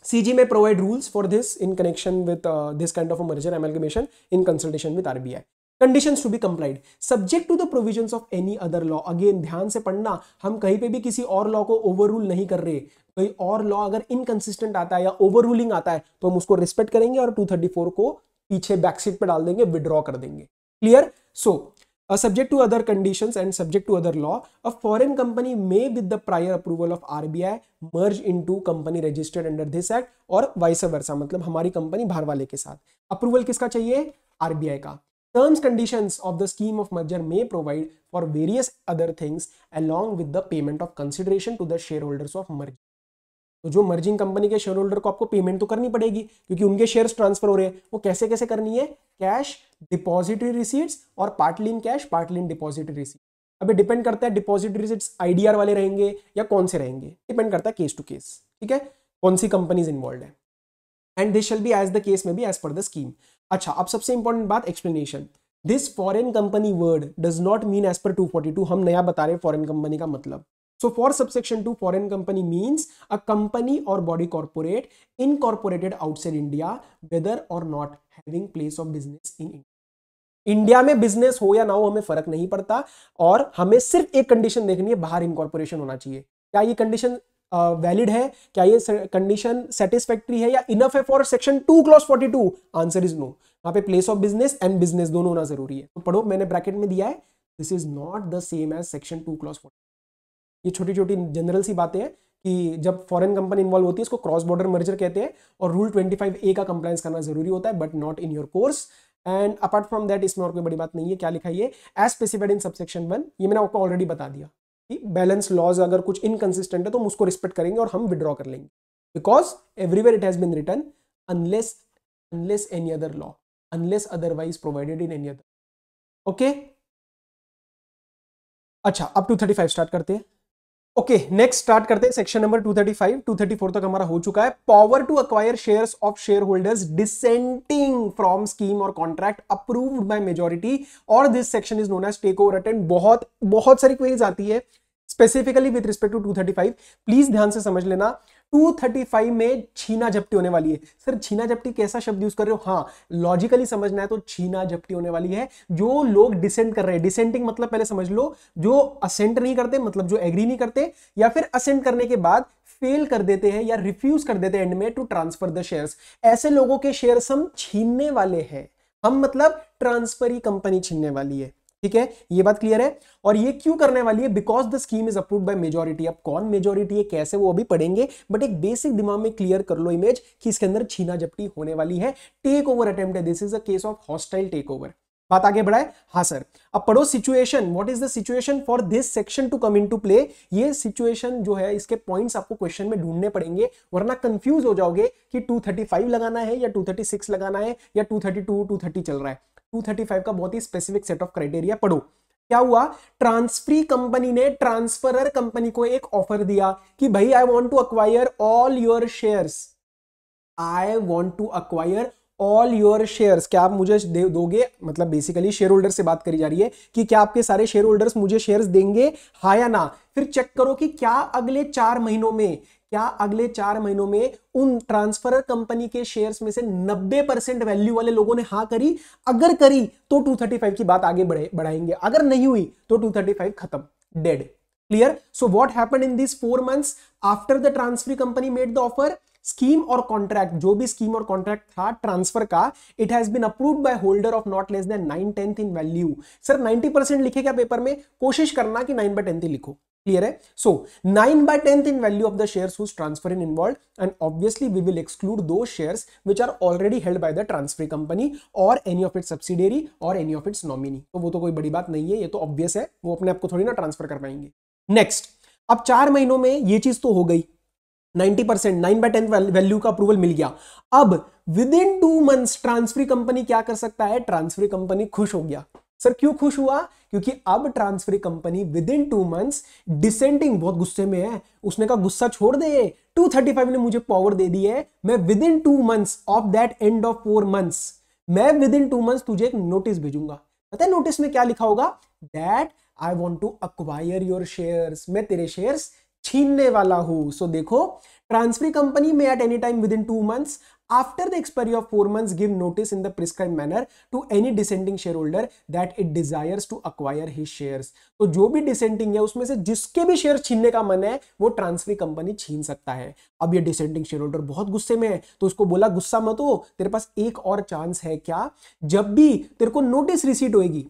S1: CG may provide rules for this in connection with this kind of a merger amalgamation in consultation with RBI. Conditions to be complied subject to the provisions of any other law। Again ध्यान से पढ़ना, हम कहीं पे भी किसी और लॉ को ओवररूल नहीं कर रहे। कोई और लॉ अगर इनकंसिस्टेंट आता है या ओवररूलिंग आता है तो हम उसको रिस्पेक्ट करेंगे और 234 को पीछे बैकसीट पे डाल देंगे, विड्रॉ कर देंगे। Clear? So subject to other conditions and subject to other law, a foreign company may with the prior approval of RBI merge into company registered under this act और vice versa, मतलब हमारी कंपनी बाहर वाले के साथ। अप्रूवल किसका चाहिए? RBI का। Terms conditions of the scheme of merger may provide for various other things along with the payment of consideration to the shareholders of merger। तो जो मर्जिंग कंपनी के शेयर होल्डर को आपको पेमेंट तो करनी पड़ेगी क्योंकि उनके शेयर्स ट्रांसफर हो रहे हैं। वो कैसे कैसे करनी है? कैश, डिपॉजिटरी रिसीट्स और partly in cash, partly in depository receipt. अभी डिपेंड करता है डिपॉजिटरी रिसीट्स आईडीआर वाले रहेंगे या कौन से रहेंगे, डिपेंड करता है केस टू केस। ठीक है, कौन सी कंपनीज इन्वॉल्व है। And this shall be as the case may be as per the scheme. अच्छा, अब सबसे इंपॉर्टेंट बात explanation. This foreign company word does not mean as per 242, हम नया बता रहे हैं फॉरेन कंपनी का मतलब। So for subsection 2, foreign company means a company or body corporate incorporated outside India, whether or not having place of business in India। India में बिजनेस हो या ना हो हमें फर्क नहीं पड़ता, और हमें सिर्फ एक कंडीशन देखनी है, बाहर इनकॉर्पोरेशन होना चाहिए। क्या ये कंडीशन वैलिड है? क्या ये कंडीशन सेटिस्फैक्टरी है या इनफ है for section 2 clause 42? Answer is no. वहां पे place of business and business दोनों होना जरूरी है। तो पढ़ो, मैंने ब्रैकेट में दिया है, this is not the same as section 2 clause 42। ये छोटी छोटी जनरल सी बातें हैं कि जब फॉरेन कंपनी इन्वॉल्व होती है इसको क्रॉस बॉर्डर मर्जर कहते हैं, और रूल 25A का कंप्लायंस करना जरूरी होता है, but not in your course. And apart from that इसमें और कोई बड़ी बात नहीं है। क्या लिखा है? एज स्पेसिफाइड इन सबसेक्शन 1, ये मैंने आपको ऑलरेडी बता दिया। कि बैलेंस लॉज अगर कुछ इनकंसिस्टेंट है तो हम उसको रिस्पेक्ट करेंगे और हम विड्रॉ कर लेंगे, because everywhere it has been written unless any other law, unless otherwise provided in any other. Okay, अच्छा अब 235 स्टार्ट करते हैं। ओके, नेक्स्ट स्टार्ट करते हैं सेक्शन नंबर 235। 234 तक हमारा हो चुका है। Power to acquire shares of share holders dissenting from scheme or contract approved by majority और this section is known as take over attempt. बहुत सारी क्वेरीज आती है specifically with respect to 235, please ध्यान से समझ लेना। 235 में छीना झपटी होने वाली है। सर छीना झपटी कैसा शब्द यूज कर रहे हो? हाँ, लॉजिकली समझना है तो छीना झपटी होने वाली है। जो लोग डिसेंट कर रहे हैं, डिसेंटिंग मतलब पहले समझ लो, जो असेंट नहीं करते मतलब जो एग्री नहीं करते, या फिर असेंट करने के बाद फेल कर देते हैं या रिफ्यूज कर देते हैं एंड में टू ट्रांसफर द शेयर्स, ऐसे लोगों के शेयर्स हम छीनने वाले हैं। हम मतलब ट्रांसफरी कंपनी छीनने वाली है, ठीक है, ये बात क्लियर है। और ये क्यों करने वाली है? Because the scheme is approved by majority. अब कौन मेजॉरिटी है, कैसे, वो अभी पढ़ेंगे, बट एक बेसिक दिमाग में क्लियर कर लो इमेज कि इसके अंदर छीना झपटी होने वाली है। टेक ओवर अटेम्प्ट है, this is a case of hostile take over. बात आगे बढ़ाए? हाँ सर। अब पढ़ो situation, what is the situation for this section to come into play. ये सिचुएशन जो है, इसके पॉइंट्स आपको क्वेश्चन में ढूंढने पड़ेंगे, वरना कंफ्यूज हो जाओगे कि 235 लगाना है या 236 लगाना है या 232 230 चल रहा है। 235 का बहुत ही स्पेसिफिक सेट ऑफ क्राइटेरिया पढ़ो। क्या हुआ? ट्रांसफरी कंपनी ने ट्रांसफरर कंपनी को एक ऑफर दिया कि भाई I want to acquire all your shares, I want to acquire all your shares. क्या आप मुझे दोगे? मतलब बेसिकली शेयर होल्डर से बात करी जा रही है कि क्या आपके सारे शेयर होल्डर्स मुझे शेयर्स देंगे, हाँ या ना। फिर चेक करो कि क्या अगले 4 महीनों में उन ट्रांसफरर कंपनी के शेयर्स में से 90% वैल्यू वाले लोगों ने हाँ करी। अगर करी तो 235 की बात आगे बढ़ाएंगे, अगर नहीं हुई तो 235 खत्म, dead. Clear? So what happened in this 4 months after the transferee company made the offer? Scheme or contract, जो भी स्कीम और कॉन्ट्रैक्ट था ट्रांसफर का, it has been approved by holder of not less than 9/10 in value. Sir 90% लिखे क्या पेपर में? कोशिश करना कि 9/10 ही लिखो। क्लियर है? सो 9/10 in value of the shares whose transfer in involved, and obviously we will exclude those shares which are already held by the transferee company or any of its subsidiary or any of its nominee। तो वो तो कोई बड़ी बात नहीं है, ये तो ऑब्वियस है, वो अपने आप को थोड़ी ना ट्रांसफर कर पाएंगे। नेक्स्ट, अब 4 महीनों में ये चीज तो हो गई, 90% 9/10 वैल्यू का अप्रूवल मिल गया। अब with in 2 months transferee company क्या कर सकता है? ट्रांसफरी कंपनी खुश हो गया। सर क्यों खुश हुआ? क्योंकि अब transferee company with in 2 months dissenting, बहुत गुस्से में है, उसने कहा गुस्सा छोड़ दे, 235 ने मुझे पावर दे दी है, मैं with in 2 months of that end of 4 months, मैं विद इन 2 months तुझे एक नोटिस भेजूंगा। पता है नोटिस में क्या लिखा होगा? That I want to acquire your shares, मैं तेरे शेयर्स छीनने वाला हूं। सो देखो, ट्रांसफरी कंपनी में at any time within 2 months after the expiry of 4 months give notice in the prescribed manner to any dissenting shareholder that it desires to acquire his shares। तो जो भी डिसेंटिंग है उसमें से जिसके भी शेयर छीनने का मन है वो ट्रांसफरी कंपनी छीन सकता है। अब ये डिसेंटिंग शेयर होल्डर बहुत गुस्से में है तो उसको बोला गुस्सा मत हो, तेरे पास एक और चांस है। क्या? जब भी तेरे को नोटिस रिसीट होएगी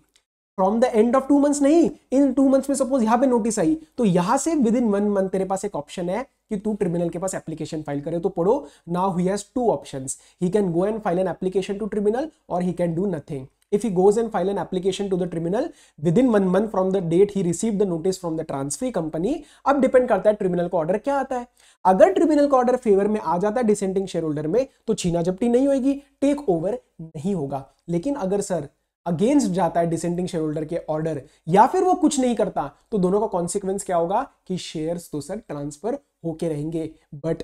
S1: from the end of 2 months, नहीं, इन 2 months में सपोज यहां पे नोटिस आई तो यहां से विद इन 1 month तेरे पास एक ऑप्शन है कि तू ट्रिब्यूनल के पास एप्लीकेशन फाइल करे। तो पढ़ो, now he has 2 options, he can go and file an application to tribunal or he can do nothing। if he goes and file an application to the tribunal within 1 month from the date he received the notice from the transferee company, अब डिपेंड करता है ट्रिब्यूनल का ऑर्डर क्या आता है। अगर ट्रिब्यूनल का ऑर्डर फेवर में आ जाता है डिसेंटिंग शेयर होल्डर में तो छीना झपटी नहीं होगी, टेक ओवर नहीं होगा। लेकिन अगर सर अगेंस्ट जाता है डिसेंटिंग शेयर होल्डर के ऑर्डर या फिर वो कुछ नहीं करता तो दोनों का कॉन्सिक्वेंस क्या होगा कि शेयर्स तो सर ट्रांसफर होके रहेंगे। बट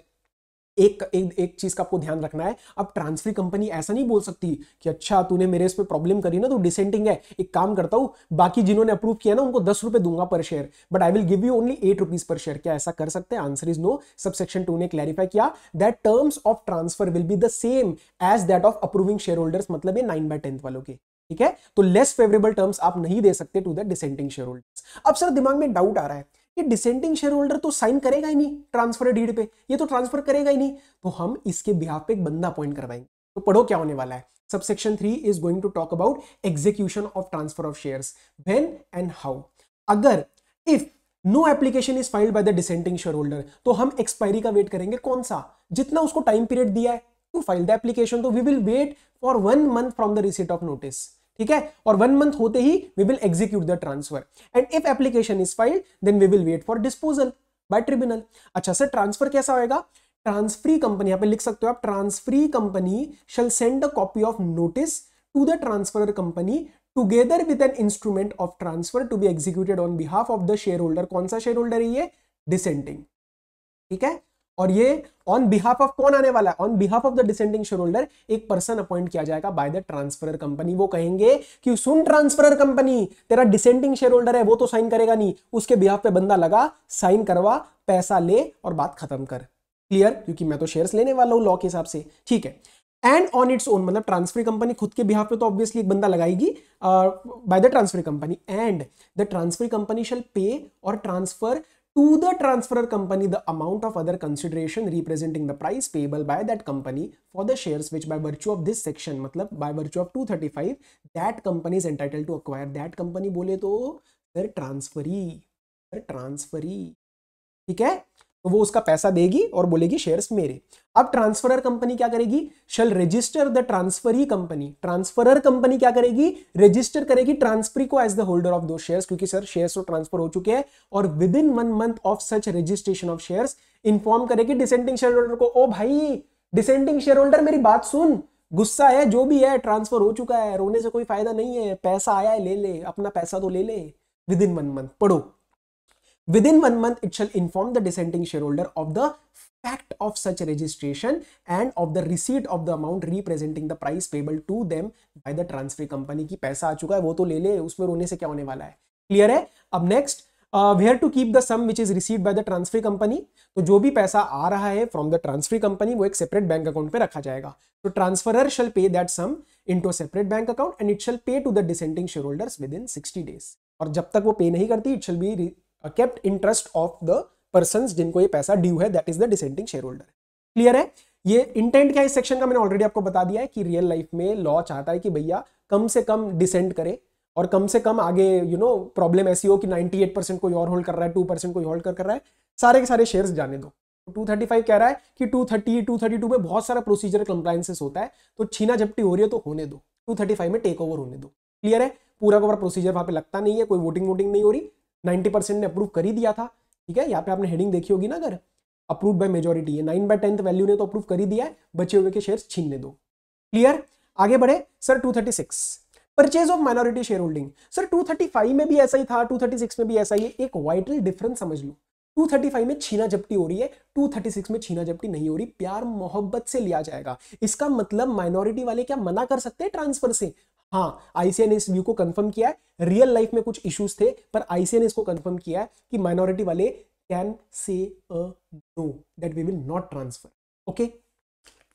S1: एक चीज का आपको ध्यान रखना है, अब ट्रांसफरी कंपनी ऐसा नहीं बोल सकती कि अच्छा तूने मेरे इस पे प्रॉब्लम करी ना, तो डिसेंटिंग है, एक काम करता हूं बाकी जिन्होंने अप्रूव किया ना उनको 10 रुपए दूंगा पर share, but I will give you only 8 rupees per share. क्या ऐसा कर सकते हैं? Answer is no. सबसेक्शन 2 ने क्लैरिफाई किया that terms of transfer will be the same as that of approving share holders, मतलब ये 9/10 वालों के। ठीक है, तो लेस फेवरेबल टर्म्स आप नहीं दे सकते to the dissenting share holders. अब सर दिमाग में डाउट आ रहा है कि डिसेंटिंग शेयर होल्डर तो साइन करेगा ही नहीं ट्रांसफर डीड पे, ये तो ट्रांसफर करेगा ही नहीं, तो हम इसके बिहाफ पे एक बंदा अपॉइंट करवाएंगे। तो पढ़ो क्या होने वाला है। Subsection 3 is going to talk about execution of transfer of shares, when and how. अगर if no application is filed by the dissenting share holder तो हम एक्सपायरी का वेट करेंगे, कौन सा, जितना उसको टाइम पीरियड दिया है टू फाइल द एप्लीकेशन, तो we will wait for 1 month from the receipt of notice. ठीक है, और 1 मंथ होते ही we will execute the transfer and if application is filed then we will wait for disposal by tribunal. अच्छा सर, ट्रांसफर कैसा होएगा? ट्रांसफरी कंपनी, यहां पे लिख सकते हो आप, transferee company shall send a copy of notice to the transferor company together with an instrument of transfer to be executed on behalf of the share holder. कौन सा शेयर होल्डर है ये? डिसेंडिंग, ठीक है। और ये ऑन बिहाफ ऑफ कौन आने वाला है? On behalf of the descending share holder एक पर्सन अपॉइंट किया जाएगा बाय द ट्रांसफरर कंपनी। वो कहेंगे कि सुन ट्रांसफरर कंपनी, तेरा डिसेंडिंग शेयर होल्डर है, वो तो साइन करेगा नहीं, उसके बिहाफ पे बंदा लगा, साइन करवा, पैसा ले और बात खत्म कर। क्लियर? क्योंकि मैं तो शेयर्स लेने वाला हूं लॉ के हिसाब से, ठीक है। एंड ऑन इट्स ओन, मतलब ट्रांसफरी कंपनी खुद के बिहाफ पे तो ऑब्वियसली एक बंदा लगाएगी by the transferee company, and the transferee company शैल पे और transfer to the transferor company the amount of other consideration representing the price payable by that company for the shares which by virtue of this section, मतलब by virtue of 235 that company is entitled to acquire। that company बोले तो सर ट्रांसफरी, ठीक है। तो वो उसका पैसा देगी और बोलेगी शेयर्स मेरे। अब ट्रांसफरर कंपनी क्या करेगी? Shall register the transferee company. Transferor company क्या करेगी? रजिस्टर करेगी ट्रांसफरी को एज द होल्डर ऑफ दो शेयर्स, क्योंकि सर शेयर्स तो ट्रांसफर हो चुके हैं, और within 1 month of such registration of shares inform करेगी डिसेंडिंग शेयर होल्डर को, ओ भाई डिसेंडिंग शेयर होल्डर मेरी बात सुन, गुस्सा है जो भी है, ट्रांसफर हो चुका है, रोने से कोई फायदा नहीं है, पैसा आया है ले ले, अपना पैसा तो ले ले। विद इन 1 मंथ, पढ़ो, within 1 month it shall inform the dissenting shareholder of the fact of such registration and of the receipt of the amount representing the price payable to them by the transfer company। की पैसा आ चुका है, वो तो ले ले, उसमें रोने से क्या होने वाला है। क्लियर है? अब next, where to keep the sum which is received by the transfer company। तो जो भी पैसा आ रहा है from the transfer company वो एक सेपरेट बैंक अकाउंट पे रखा जाएगा। तो transferor shall pay that sum into a separate bank account and it shall pay to the dissenting shareholders within 60 days। और जब तक वो पे नहीं करती it shall be kept interest of the persons जिनको ये पैसा ड्यू है, that is the dissenting shareholder। Clear है? ये इंटेंट क्या है इस सेक्शन का मैंने ऑलरेडी आपको बता दिया है कि रियल लाइफ में लॉ चाहता है कि भैया कम से कम डिसेंट करे और कम से कम आगे प्रॉब्लम ऐसी हो कि 98% कोई और होल्ड कर रहा है, 2% कोई होल्ड कर रहा है, सारे के सारे शेयर्स जाने दो। 235 कह रहा है कि 230 232 में बहुत सारा प्रोसीजर कंप्लायंसेस होता है, तो छीना झपटी हो रही है तो होने दो, 235 में टेक ओवर होने दो। क्लियर है? पूरा का पूरा प्रोसीजर वहां पे लगता नहीं है, कोई वोटिंग नहीं हो रही, 90% ने अप्रूव कर ही दिया था। ठीक है, यहाँ पे आपने हेडिंग देखी होगी ना, अगर अप्रूव बाय मेजॉरिटी है, 9/10 वैल्यू ने तो अप्रूव कर ही दिया है, बचे हुए के शेयर्स छीनने दो। क्लियर? आगे बढ़े sir. 236 purchase of minority share holding. Sir 235 में भी ऐसा ही था, 236 में भी ऐसा ही है। एक वाइटल डिफरेंस समझ लो, 235 में छीना झपटी हो रही है, 236 में छीना झपटी नहीं हो रही, प्यार मोहब्बत से लिया जाएगा। इसका मतलब माइनॉरिटी वाले क्या मना कर सकते हैं ट्रांसफर से? हाँ, आईसीए ने इस व्यू को कंफर्म किया है। रियल लाइफ में कुछ इश्यूज थे, पर आईसीए ने इसको कंफर्म किया है कि माइनॉरिटी वाले can say a no that we will not transfer. Okay,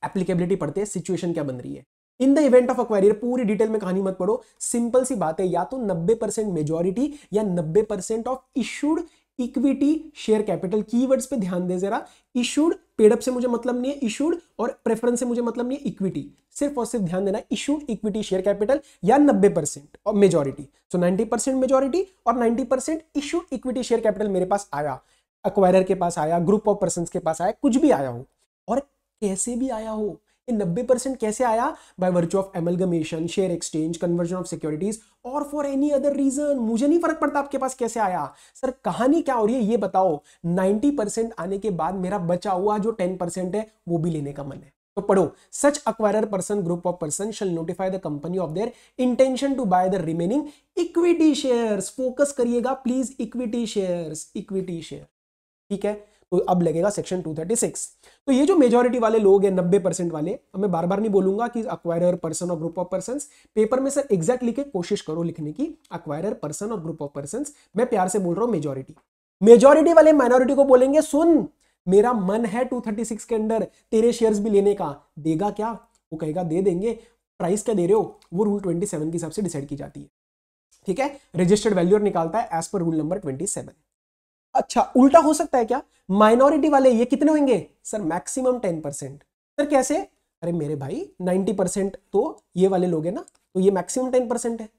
S1: applicability पढ़ते हैं, सिचुएशन क्या बन रही है in the event of enquiry. पूरी डिटेल में कहानी मत पढ़ो, सिंपल सी बात है, या तो 90% मेजॉरिटी या 90% of issued equity share capital. Keywords पे ध्यान दे जरा। इशूड, पेड अप से मुझे मतलब नहीं है, इशूड और प्रेफरेंस से मुझे मतलब नहीं है, इक्विटी। सिर्फ और सिर्फ ध्यान देना, इशूड इक्विटी शेयर कैपिटल या 90% और मेजॉरिटी। सो 90% मेजॉरिटी और 90% इशूड इक्विटी शेयर कैपिटल मेरे पास आया, एक्वायरर के पास आया, ग्रुप ऑफ पर्सन के पास आया, कुछ भी आया हो और कैसे भी आया हो। 90% कैसे आया? By virtue of amalgamation, share exchange, conversion of securities और फॉर एनी अदर रीजन। मुझे नहीं फर्क पड़ता आपके पास कैसे आया। सर कहानी क्या हो रही है ये बताओ। 90% आने के बाद मेरा बचा हुआ जो 10% है वो भी लेने का मन है। तो पढ़ो, such acquirer person group of person shall notify the company of their intention to buy the remaining equity shares. Focus करिएगा please, equity shares, equity share. ठीक है, तो अब लगेगा सेक्शन 236। तो ये जो मेजॉरिटी वाले लोग हैं, 90% वाले, अब मैं बार बार नहीं बोलूंगा कि एक्वायरर पर्सन और ग्रुप ऑफ पर्संस। पेपर में सर एग्जैक्ट लिखे, कोशिश करो लिखने की, एक्वायरर पर्सन और ग्रुप ऑफ पर्संस। मैं प्यार से बोल रहा हूं मेजॉरिटी। मेजॉरिटी वाले माइनॉरिटी को बोलेंगे सुन, मेरा मन है 236 के अंदर तेरे शेयर्स भी लेने का, देगा क्या? वो कहेगा दे देंगे। प्राइस क्या दे रहे हो? वो रूल 27 के हिसाब से डिसाइड की जाती है। ठीक है, रजिस्टर्ड वैल्यू निकालता है एज पर रूल नंबर 27। अच्छा, उल्टा हो सकता है क्या? माइनॉरिटी वाले ये कितने होंगे? Sir maximum 10%। सर कैसे? अरे मेरे भाई 90% तो ये वाले लोग हैं ना, तो ये मैक्सिमम 10% है।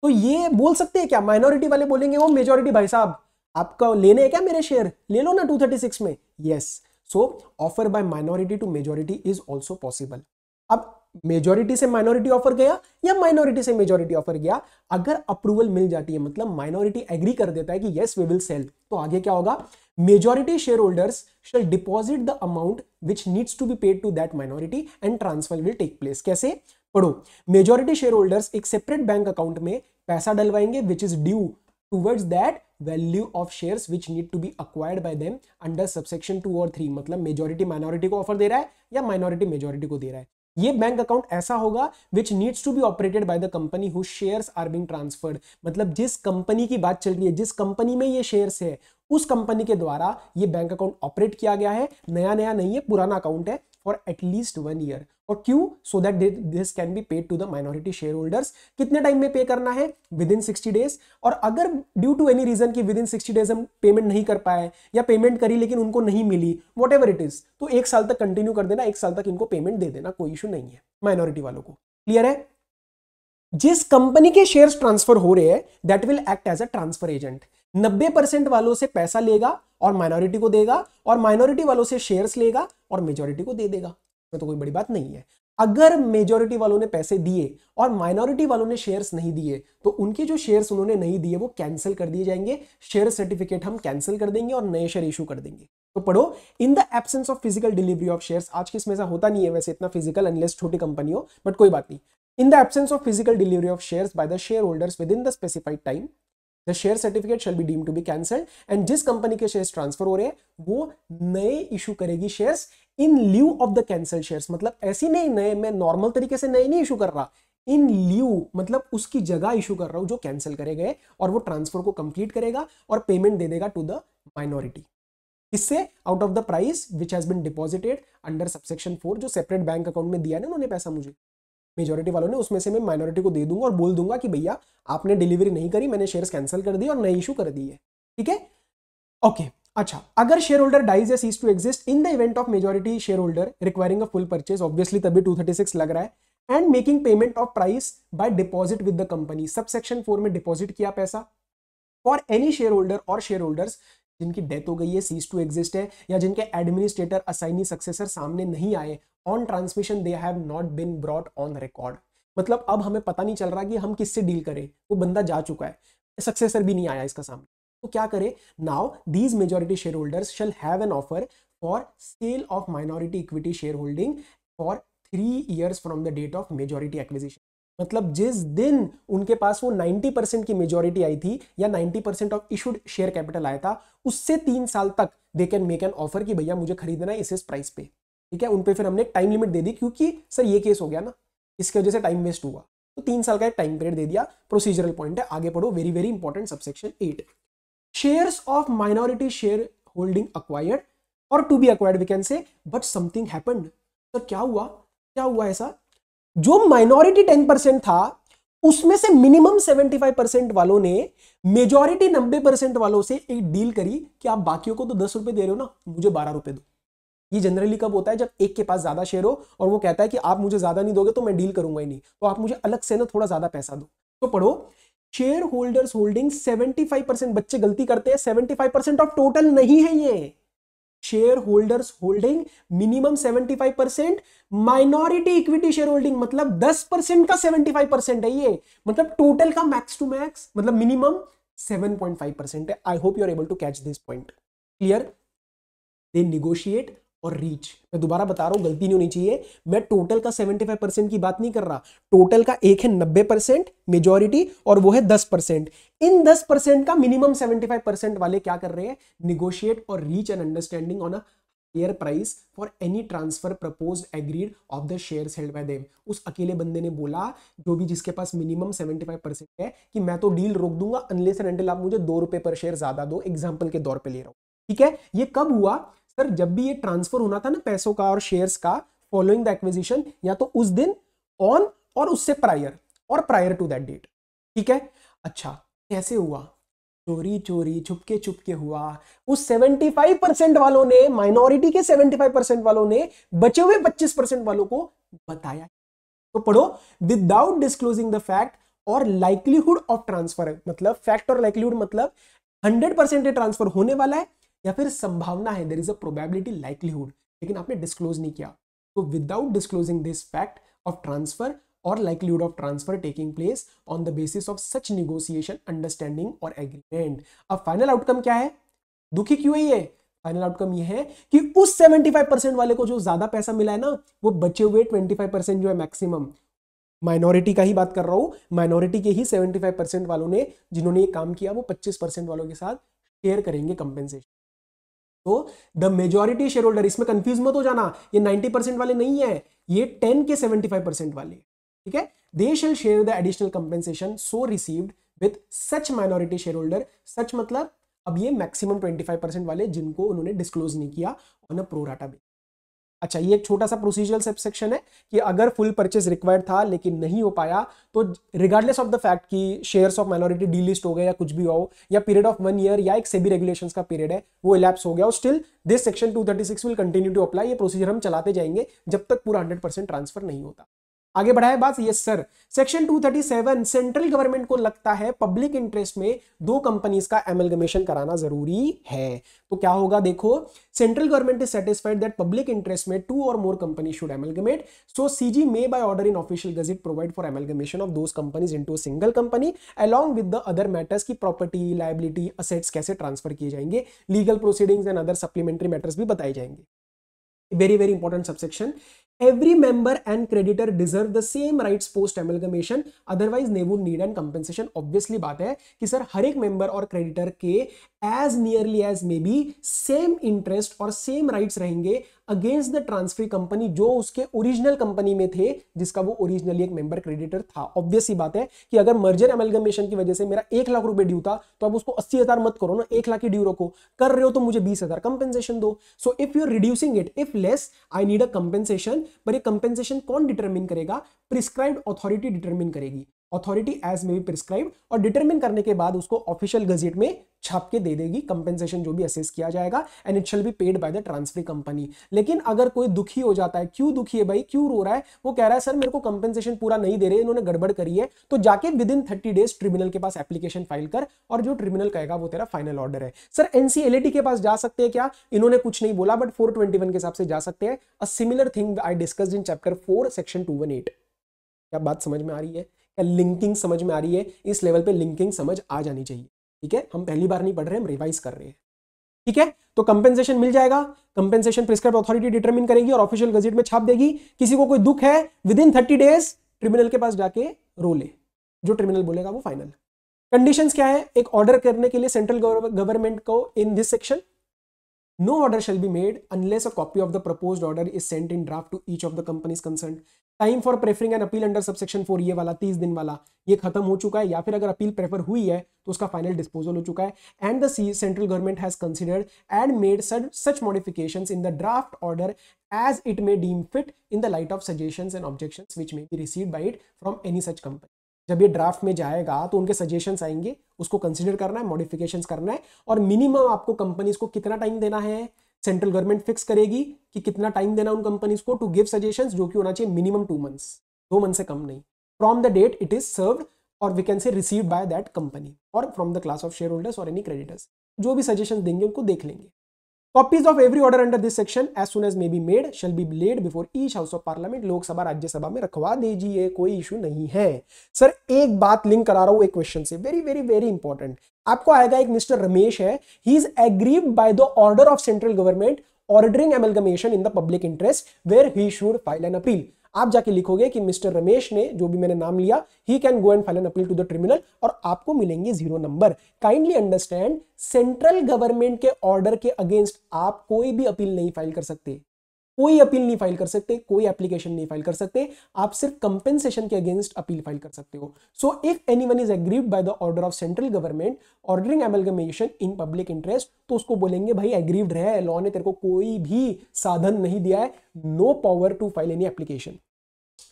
S1: तो ये बोल सकते हैं क्या? माइनॉरिटी वाले बोलेंगे वो मेजॉरिटी भाई साहब आपका लेने हैं क्या मेरे शेयर, ले लो ना 236 में। Yes, so offer by minority to majority is also possible. अब मेजॉरिटी से माइनॉरिटी ऑफर गया या माइनॉरिटी से मेजॉरिटी ऑफर गया, अगर अप्रूवल मिल जाती है मतलब माइनॉरिटी एग्री कर देता है कि यस वी विल सेल, तो आगे क्या होगा, majority share holders shall deposit the amount which needs to be paid to that minority and transfer will take place. कैसे, पढ़ो, मेजॉरिटी शेयर होल्डर्स एक सेपरेट बैंक अकाउंट में पैसा डलवाएंगे which is due towards that value of shares which need to be acquired by them under subsection 2 और 3। मतलब मेजॉरिटी माइनॉरिटी को ऑफर दे रहा है या माइनॉरिटी मेजॉरिटी को दे रहा है। ये बैंक अकाउंट ऐसा होगा which needs to be operated by the company who shares are being transferred. मतलब जिस कंपनी की बात चल रही है, जिस कंपनी में ये शेयर्स है, उस कंपनी के द्वारा ये बैंक अकाउंट ऑपरेट किया गया है। नया नया नहीं है, पुराना अकाउंट है फॉर एटलीस्ट 1 ईयर। और क्यों, so that this can be paid to the minority share holders. कितने टाइम में पे करना है, विद इन 60 डेज। और अगर ड्यू टू एनी रीजन की विद इन 60 डेज हम पेमेंट नहीं कर पाए या पेमेंट करी लेकिन उनको नहीं मिली, वॉट एवर इट इज, तो 1 साल तक कंटिन्यू कर देना, 1 साल तक इनको पेमेंट दे देना, कोई इशू नहीं है माइनॉरिटी वालों को। क्लियर है। जिस कंपनी के शेयर्स ट्रांसफर हो रहे हैं that will act as a transfer agent. 90% वालों से पैसा लेगा और माइनॉरिटी को देगा, और माइनॉरिटी वालों से शेयर्स लेगा और मेजॉरिटी को दे देगा। तो कोई बड़ी बात नहीं है। अगर मेजॉरिटी वालों ने पैसे दिए और माइनॉरिटी वालों ने शेयर्स नहीं दिए, तो उनके जो शेयर्स उन्होंने नहीं दिए वो कैंसिल कर दिए जाएंगे। शेयर सर्टिफिकेट हम कैंसिल कर देंगे और नए शेयर इशू कर देंगे। तो पढ़ो, in the absence of physical delivery of shares, आज के इसमें ऐसा होता नहीं है वैसे इतना फिजिकल, अनलेस छोटी कंपनी हो, बट कोई बात नहीं। In the absence of physical delivery of shares by the share holders within the specified time, the share certificate shall be deemed to be cancelled. And जिस कंपनी के शेयर्स ट्रांसफर हो रहे हैं वो नए इशू करेगी shares in lieu of the cancel shares. मतलब ऐसी नहीं, नए मैं नॉर्मल तरीके से नए नहीं इशू कर रहा, इन ल्यू मतलब उसकी जगह इशू कर रहा हूं जो कैंसिल करे गए, और वो ट्रांसफर को कंप्लीट करेगा और पेमेंट दे देगा टू द माइनॉरिटी। इससे out of the price which has been deposited under subsection 4, जो सेपरेट बैंक अकाउंट में दिया ना उन्होंने पैसा मुझे मेजॉरिटी वालों ने, उसमें से मैं माइनॉरिटी को दे दूंगा और बोल दूंगा कि भैया आपने डिलीवरी नहीं करी, मैंने शेयर्स कैंसिल कर दिए और नई इशू कर दी है। ठीक है, ओके। अच्छा, अगर शेयर होल्डर डाइज या cease to exist in the event of majority share holder requiring a full purchase, obviously तभी 236 लग रहा है, and making payment of price by deposit with the company, subsection 4 में डिपॉजिट किया पैसा, फॉर एनी शेयर होल्डर और शेयर होल्डर्स जिनकी डेथ हो गई है, सीज टू एग्जिस्ट है, या जिनके एडमिनिस्ट्रेटर असाइनी सक्सेसर सामने नहीं आए, on transmission they have not been brought on record. मतलब अब हमें पता नहीं चल रहा कि हम किससे डील करें, वो बंदा जा चुका है, सक्सेसर भी नहीं आया इसका सामने, तो क्या करे, now these majority share holders shall have an offer for sale of minority equity share holding for 3 years from the date of majority acquisition. मतलब जिस दिन उनके पास वो 90% की मेजॉरिटी आई थी या 90% ऑफ इशूड शेयर कैपिटल आया था, उससे 3 साल तक they can make an offer कि भैया मुझे खरीदना है इस प्राइस पे। ठीक है, उन पे फिर हमने टाइम लिमिट दे दी, क्योंकि सर ये केस हो गया ना, इसकी वजह से टाइम वेस्ट हुआ, तो 3 साल का एक टाइम पीरियड दे दिया। प्रोसीजरल पॉइंट है, आगे पढ़ो, very very important, subsection 8, shares of minority share holding acquired or to be acquired we can say, but something happened. तो क्या हुआ ऐसा, जो माइनॉरिटी 10% था उसमें से मिनिमम 75% वालों ने मेजॉरिटी 90% वालों से एक डील करी कि आप बाकियों को तो 10 रुपए दे रहे हो ना, मुझे 12 रुपए दो। ये जनरली कब होता है, जब एक के पास ज्यादा शेयर हो और वो कहता है कि आप मुझे ज्यादा नहीं दोगे तो मैं डील करूंगा ही नहीं, तो आप मुझे अलग से ना थोड़ा ज्यादा पैसा दो। तो पढ़ो, शेयर होल्डर्स होल्डिंग 75%, बच्चे गलती करते हैं, 75% ऑफ टोटल नहीं है ये, share holders holding minimum 75%, minority equity share holding मतलब 10% का 75% है ये, मतलब टोटल का मैक्स टू मैक्स मतलब मिनिमम 7.5% है। I hope you are able to catch this point. Clear, they negotiate और रीच। मैं दोबारा बता रहा हूं, गलती नहीं होनी चाहिए, मैं टोटल का 75% की बात नहीं कर रहा, टोटल का एक है 90% मेजॉरिटी और वो है 10%। इन 10% का मिनिमम 75% वाले क्या कर रहे हैं, निगोशिएट और reach an understanding on a higher price for any transfer proposed agreed of the shares held by them. उस अकेले बंदे ने बोला, जो भी जिसके पास मिनिमम 75% है, कि मैं तो डील रोक दूंगा अनलेस एंड अनटिल आप मुझे 2 रुपए पर शेयर ज्यादा दो। एग्जांपल के तौर पे ले रहा हूं, ठीक है। ये कब हुआ सर, जब भी ये ट्रांसफर होना था ना पैसों का और शेयर्स का, फॉलोइंग द एक्विजिशन, या तो उस दिन ऑन और उससे प्रायर और प्रायर टू दैट डेट। ठीक है, अच्छा कैसे हुआ, चोरी चोरी छुपके छुपके हुआ। उस 75% वालों ने, माइनॉरिटी के 75% वालों ने बचे हुए 25% वालों को बताया। तो पढ़ो, विदाउट डिस्क्लोजिंग द फैक्ट और लाइक्लीहुड ऑफ ट्रांसफर, मतलब फैक्ट और लाइक्लीहुड मतलब 100% ट्रांसफर होने वाला है या फिर संभावना है, there is a probability, likelihood, लेकिन आपने डिस्क्लोज नहीं किया। तो without disclosing this fact of transfer or likelihood of transfer taking place on the basis of such negotiation, understanding or agreement. अब फाइनल आउटकम क्या है? दुखी क्यों है ये? फाइनल आउटकम ये है कि उस 75% वाले को जो ज्यादा पैसा मिला है ना, वो बचे हुए 25% जो है मैक्सिमम, माइनॉरिटी का ही बात कर रहा हूं, माइनॉरिटी के ही 75% वालों ने जिन्होंने ये काम किया, वो 25% वालों के साथ शेयर करेंगे कंपेंसेशन। तो द मेजॉरिटी शेयर होल्डर, इसमें कंफ्यूज मत हो जाना, ये 90% वाले नहीं है, ये 10 के 75% वाले, ठीक है। They shall share the additional compensation so received with such minority share holder, such मतलब अब ये मैक्सिमम 25% वाले जिनको उन्होंने डिस्क्लोज नहीं किया on a pro rata basis. अच्छा, ये एक छोटा सा प्रोसीजरल सेक्शन है कि अगर फुल परचेज रिक्वायर्ड था लेकिन नहीं हो पाया, तो रिगार्डलेस ऑफ द फैक्ट कि शेयर्स ऑफ माइनॉरिटी डीलिस्ट हो गए या कुछ भी हो, या पीरियड ऑफ 1 ईयर या एक सेबी रेगुलेशंस का पीरियड है वो इलैप्स हो गया, still this section 236 will continue to apply. ये प्रोसीजर हम चलाते जाएंगे जब तक पूरा 100% ट्रांसफर नहीं होता। आगे बढ़ाए बात, yes sir. Section 237, central government को लगता है पब्लिक इंटरेस्ट में दो कंपनीज का एमलगमेशन कराना जरूरी है। तो क्या होगा, देखो, central government is satisfied that public interest में 2 or more companies should amalgamate, so CG may by order in official gazette provide for amalgamation of those companies into a single company along with the other matters की property, liability, assets कैसे ट्रांसफर किए जाएंगे, legal proceedings and other supplementary matters भी बताए जाएंगे। Very very important subsection. Every member and creditor deserve the same rights post amalgamation, otherwise they would need an compensation. Obviously बात है कि सर हर एक मेंबर और क्रेडिटर के as nearly as may be same interest और same rights रहेंगे अगेंस्ट द ट्रांसफर कंपनी जो उसके ओरिजिनल कंपनी में थे, जिसका वो ओरिजिनली एक मेंबर क्रेडिटर था। ऑब्वियस सी बात है कि अगर मर्जर एमलगमेशन की वजह से मेरा 1 लाख रुपए ड्यू था, तो अब उसको 80,000 मत करो ना, 1 लाख की ड्यू रखो, कर रहे हो तो मुझे 20,000 कंपेंसेशन दो। So if you are reducing it, if less I need a compensation, पर ये कंपेंसेशन कौन डिटरमिन करेगा? प्रिस्क्राइब्ड अथॉरिटी डिटरमिन करेगी, अथॉरिटी एज में भी प्रिस्क्राइब, और डिटरमिन करने के बाद उसको ऑफिशियल गजेट में छाप के दे देगी कंपेंसेशन जो भी असेस किया जाएगा, and it shall be paid by the transfer company. लेकिन अगर कोई दुखी हो जाता है, क्यों दुखी है भाई, क्यों रो रहा है, वो कह रहा है सर मेरे को कंपेंसेशन पूरा नहीं दे रहे, इन्होंने गड़बड़ करी है, तो जाके विद इन 30 डेज ट्रिब्यूनल के पास एप्लीकेशन फाइल कर, और जो ट्रिब्यूनल कहेगा वो तेरा फाइनल ऑर्डर है। सर एनसीएलटी के पास जा सकते हैं क्या? इन्होंने कुछ नहीं बोला, बट 421 के हिसाब से जा सकते हैं। A similar thing I discussed in chapter 4 section 218। क्या बात समझ में आ रही है? क्या लिंकिंग समझ में आ रही है? इस लेवल पे लिंकिंग समझ आ जानी चाहिए, ठीक है। हम पहली बार नहीं पढ़ रहे, हम रिवाइज कर रहे हैं, ठीक है। तो कंपेंसेशन मिल जाएगा, कंपेंसेशन प्रिस्क्राइब अथॉरिटी डिटरमिन करेगी और ऑफिशियल गजेट में छाप देगी। किसी को कोई दुख है, विद इन 30 डेज ट्रिब्यूनल के पास जाके रो ले, जो ट्रिब्यूनल बोलेगा वो फाइनल। कंडीशंस क्या है एक ऑर्डर करने के लिए सेंट्रल गवर्नमेंट को? In this section, no order shall be made unless a copy of the proposed order is sent in draft to each of the companies concerned. Time for preferring an appeal under subsection 4, ये वाला 30 दिन वाला, ये खत्म हो चुका है, या फिर अगर अपील प्रेफर हुई है तो उसका फाइनल डिस्पोजल हो चुका है। And the central government has considered and made such modifications in the draft order as it may deem fit in the light of suggestions and objections which may be received by it from any such company. जब ये ड्राफ्ट में जाएगा तो उनके सजेशंस आएंगे, उसको कंसीडर करना है, मॉडिफिकेशंस करना है, और मिनिमम आपको कंपनीज को कितना टाइम देना है, सेंट्रल गवर्नमेंट फिक्स करेगी कि कितना टाइम देना उन कंपनीज को टू गिव सजेशंस, जो कि होना चाहिए मिनिमम 2 मंथ्स, 2 मंथ से कम नहीं, from the date it is served और we can say received by that company और from the class of share holders और एनी क्रेडिटर्स। जो भी सजेशंस देंगे उनको देख लेंगे। Copies of every order under this section as soon as may be made shall be laid before each house of parliament, Lok Sabha Rajya Sabha में रखवा दीजिए, कोई इशू नहीं है। सर एक बात लिंक करा रहा हूं एक क्वेश्चन से, वेरी वेरी वेरी इंपॉर्टेंट। आपको आएगा एक मिस्टर रमेश है, he is aggrieved by the order of central government ordering amalgamation in the public interest where he should file an appeal. आप जाके लिखोगे कि मिस्टर रमेश ने, जो भी मैंने नाम लिया, he can go and file an appeal to the tribunal, और आपको मिलेंगे 0 number. Kindly understand, central government के ऑर्डर के अगेंस्ट आप कोई भी अपील नहीं फाइल कर सकते, कोई अपील नहीं फाइल कर सकते, कोई एप्लीकेशन नहीं फाइल कर सकते, आप सिर्फ कंपेंसेशन के अगेंस्ट अपील फाइल कर सकते हो। So if anyone is aggrieved by the order of central government ordering amalgamation in public interest, तो उसको बोलेंगे भाई एग्रीव्ड रहे, लॉ ने तेरे को कोई भी साधन नहीं दिया है, no power to file any application.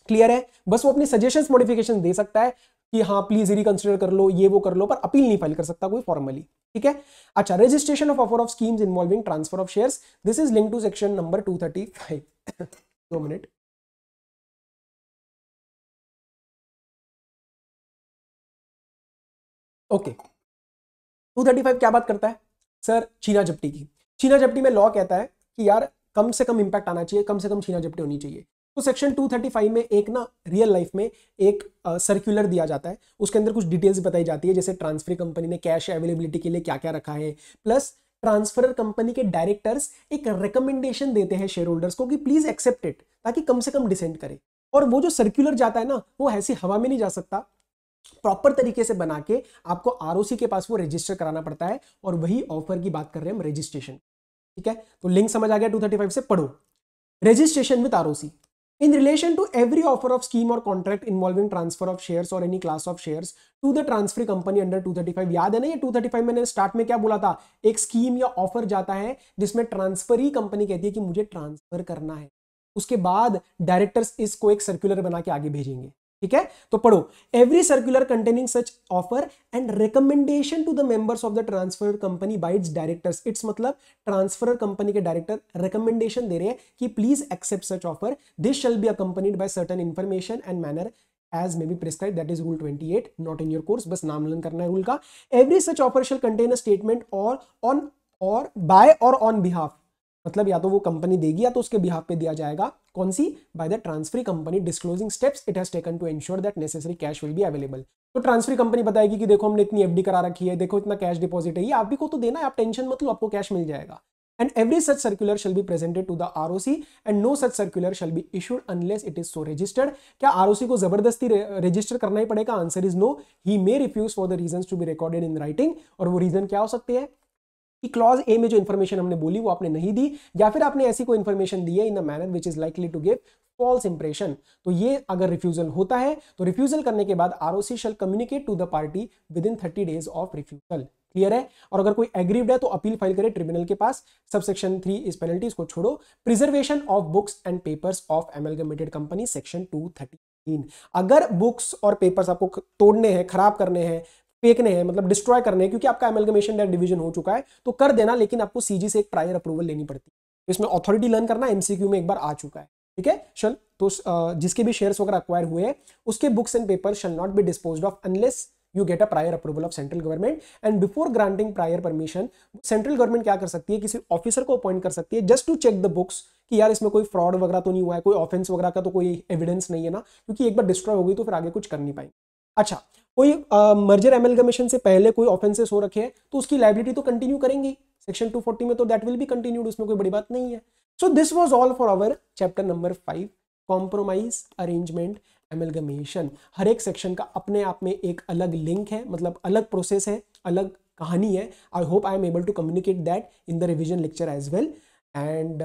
S1: Clear है? बस वो अपनी सजेशंस मॉडिफिकेशन दे सकता है कि हाँ प्लीज रिकंसिडर कर लो, ये वो कर लो, पर अपील नहीं फाइल कर सकता कोई फॉर्मली, ठीक है। अच्छा, registration of offer of schemes involving transfer of shares, this is link to section number 235। 2 minute. Okay, 235 क्या बात करता है सर? छीना झपटी की। छीना झपटी में लॉ कहता है कि यार कम से कम इंपैक्ट आना चाहिए, कम से कम छीना झपटी होनी चाहिए। तो सेक्शन 235 में एक ना रियल लाइफ में एक सर्कुलर दिया जाता है, उसके अंदर कुछ डिटेल्स बताई जाती है, जैसे ट्रांसफर कंपनी ने कैश अवेलेबिलिटी के लिए क्या क्या रखा है, प्लस ट्रांसफर कंपनी के डायरेक्टर्स एक रिकमेंडेशन देते हैं शेयर होल्डर्स को कि प्लीज एक्सेप्ट इट, ताकि कम से कम डिसेंट करे। और वो जो सर्कुलर जाता है ना, वो ऐसी हवा में नहीं जा सकता, प्रॉपर तरीके से बना के आपको आरओसी के पास वो रजिस्टर कराना पड़ता है, और वही ऑफर की बात कर रहे हैं हम, रजिस्ट्रेशन। ठीक है, तो लिंक समझ आ गया 235 से, पढ़ो। Registration with ROC in relation to every offer of scheme or contract involving transfer of shares or any class of shares to the transfer company under 235। याद है ना, ये 235 मैंने स्टार्ट में क्या बोला था, एक स्कीम या ऑफर जाता है जिसमें ट्रांसफरी कंपनी कहती है कि मुझे ट्रांसफर करना है, उसके बाद डायरेक्टर्स इसको एक सर्कुलर बना के आगे भेजेंगे। ठीक है, तो पढ़ो, every circular containing such offer and recommendation to the members of the transfer company by its directors. Its मतलब ट्रांसफर कंपनी के डायरेक्टर रिकमेंडेशन दे रहे हैं कि please accept such offer, this shall be accompanied by certain information and manner as may be prescribed, that is rule 28, not in your course, बस नाम लर्न करना है रूल का। every such offer shall contain a statement or on or by or on behalf, मतलब या तो वो कंपनी देगी या तो उसके बिहाफ पे दिया जाएगा, कौन सी, by the transfer company disclosing steps it has taken to ensure that necessary cash will be available. तो ट्रांसफर कंपनी बताएगी कि देखो हमने इतनी एफडी करा रखी है, देखो इतना कैश डिपॉजिट है, ये आप भी को तो देना है, आप टेंशन मत लो, आपको कैश मिल जाएगा। And every such circular shall be presented to the ROC and no such circular shall be issued unless it is so registered। क्या ROC को जबरदस्ती रजिस्टर करना ही पड़ेगा? Answer is no, he may refuse for the reasons to be recorded in writing. और वो रीजन क्या हो सकते हैं कि क्लॉज ए में जो इन्फॉर्मेशन हमने बोली वो आपने नहीं दी, या फिर आपने ऐसी कोई इन्फॉर्मेशन दी है in a manner which is likely to give false impression. तो ये अगर रिफ्यूजल होता है तो रिफ्यूजल करने के बाद ROC shall communicate to the party within 30 days of refusal. Clear है? और अगर कोई एग्रीव्ड है तो अपील फाइल करे ट्रिब्यूनल के पास। सबसेक्शन 3 इस पेनल्टी, इसको छोड़ो। Preservation of books and papers of amalgamated company, section 213। अगर बुक्स और पेपर्स आपको तोड़ने हैं, खराब करने हैं, फेंकने हैं, मतलब डिस्ट्रॉय करने हैं, क्योंकि आपका एमलगमेशन डिवीजन हो चुका है, तो कर देना, लेकिन आपको सीजी से एक प्रायर अप्रूवल लेनी पड़ती है। इसमें अथॉरिटी लर्न करना एमसीक्यू में एक बार आ चुका है। ठीक है, चल तो जिसके भी शेयर्स वगैरह अक्वायर हुए हैं उसके books and paper shell not B disposed of unless you get a prior approval of central government and before granting prior permission central government क्या कर सकती है, किसी ऑफिसर को अपॉइंट कर सकती है just to check the books कि यार इसमें कोई फ्रॉड वगैरह तो नहीं हुआ है, कोई ऑफेंस वगैरह का तो कोई एविडेंस नहीं है ना, क्योंकि एक बार डिस्ट्रॉय हो गई तो फिर आगे कुछ कर नहीं पाएंगे। अच्छा, कोई मर्जर एमलगमेशन से पहले कोई ऑफेंसेस हो रखे हैं तो उसकी लायबिलिटी तो कंटिन्यू करेंगी सेक्शन 240 में, तो दैट विल बी कंटिन्यूड, उसमें कोई बड़ी बात नहीं है। So this was all for our chapter number 5, compromise arrangement amalgamation. हर एक सेक्शन का अपने आप में एक अलग लिंक है, मतलब अलग प्रोसेस है, अलग कहानी है। I hope I am able to communicate that in the revision lecture as well. And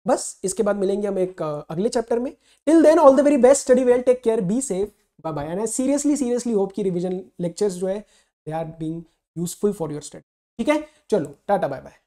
S1: बस इसके बाद मिलेंगे हम एक अगले चैप्टर में। Till then all the very best, study well, take care, be safe, bye bye. And I seriously hope कि रिवीजन लेक्चर्स जो है they are being useful for your study. ठीक है, चलो टाटा बाय बाय।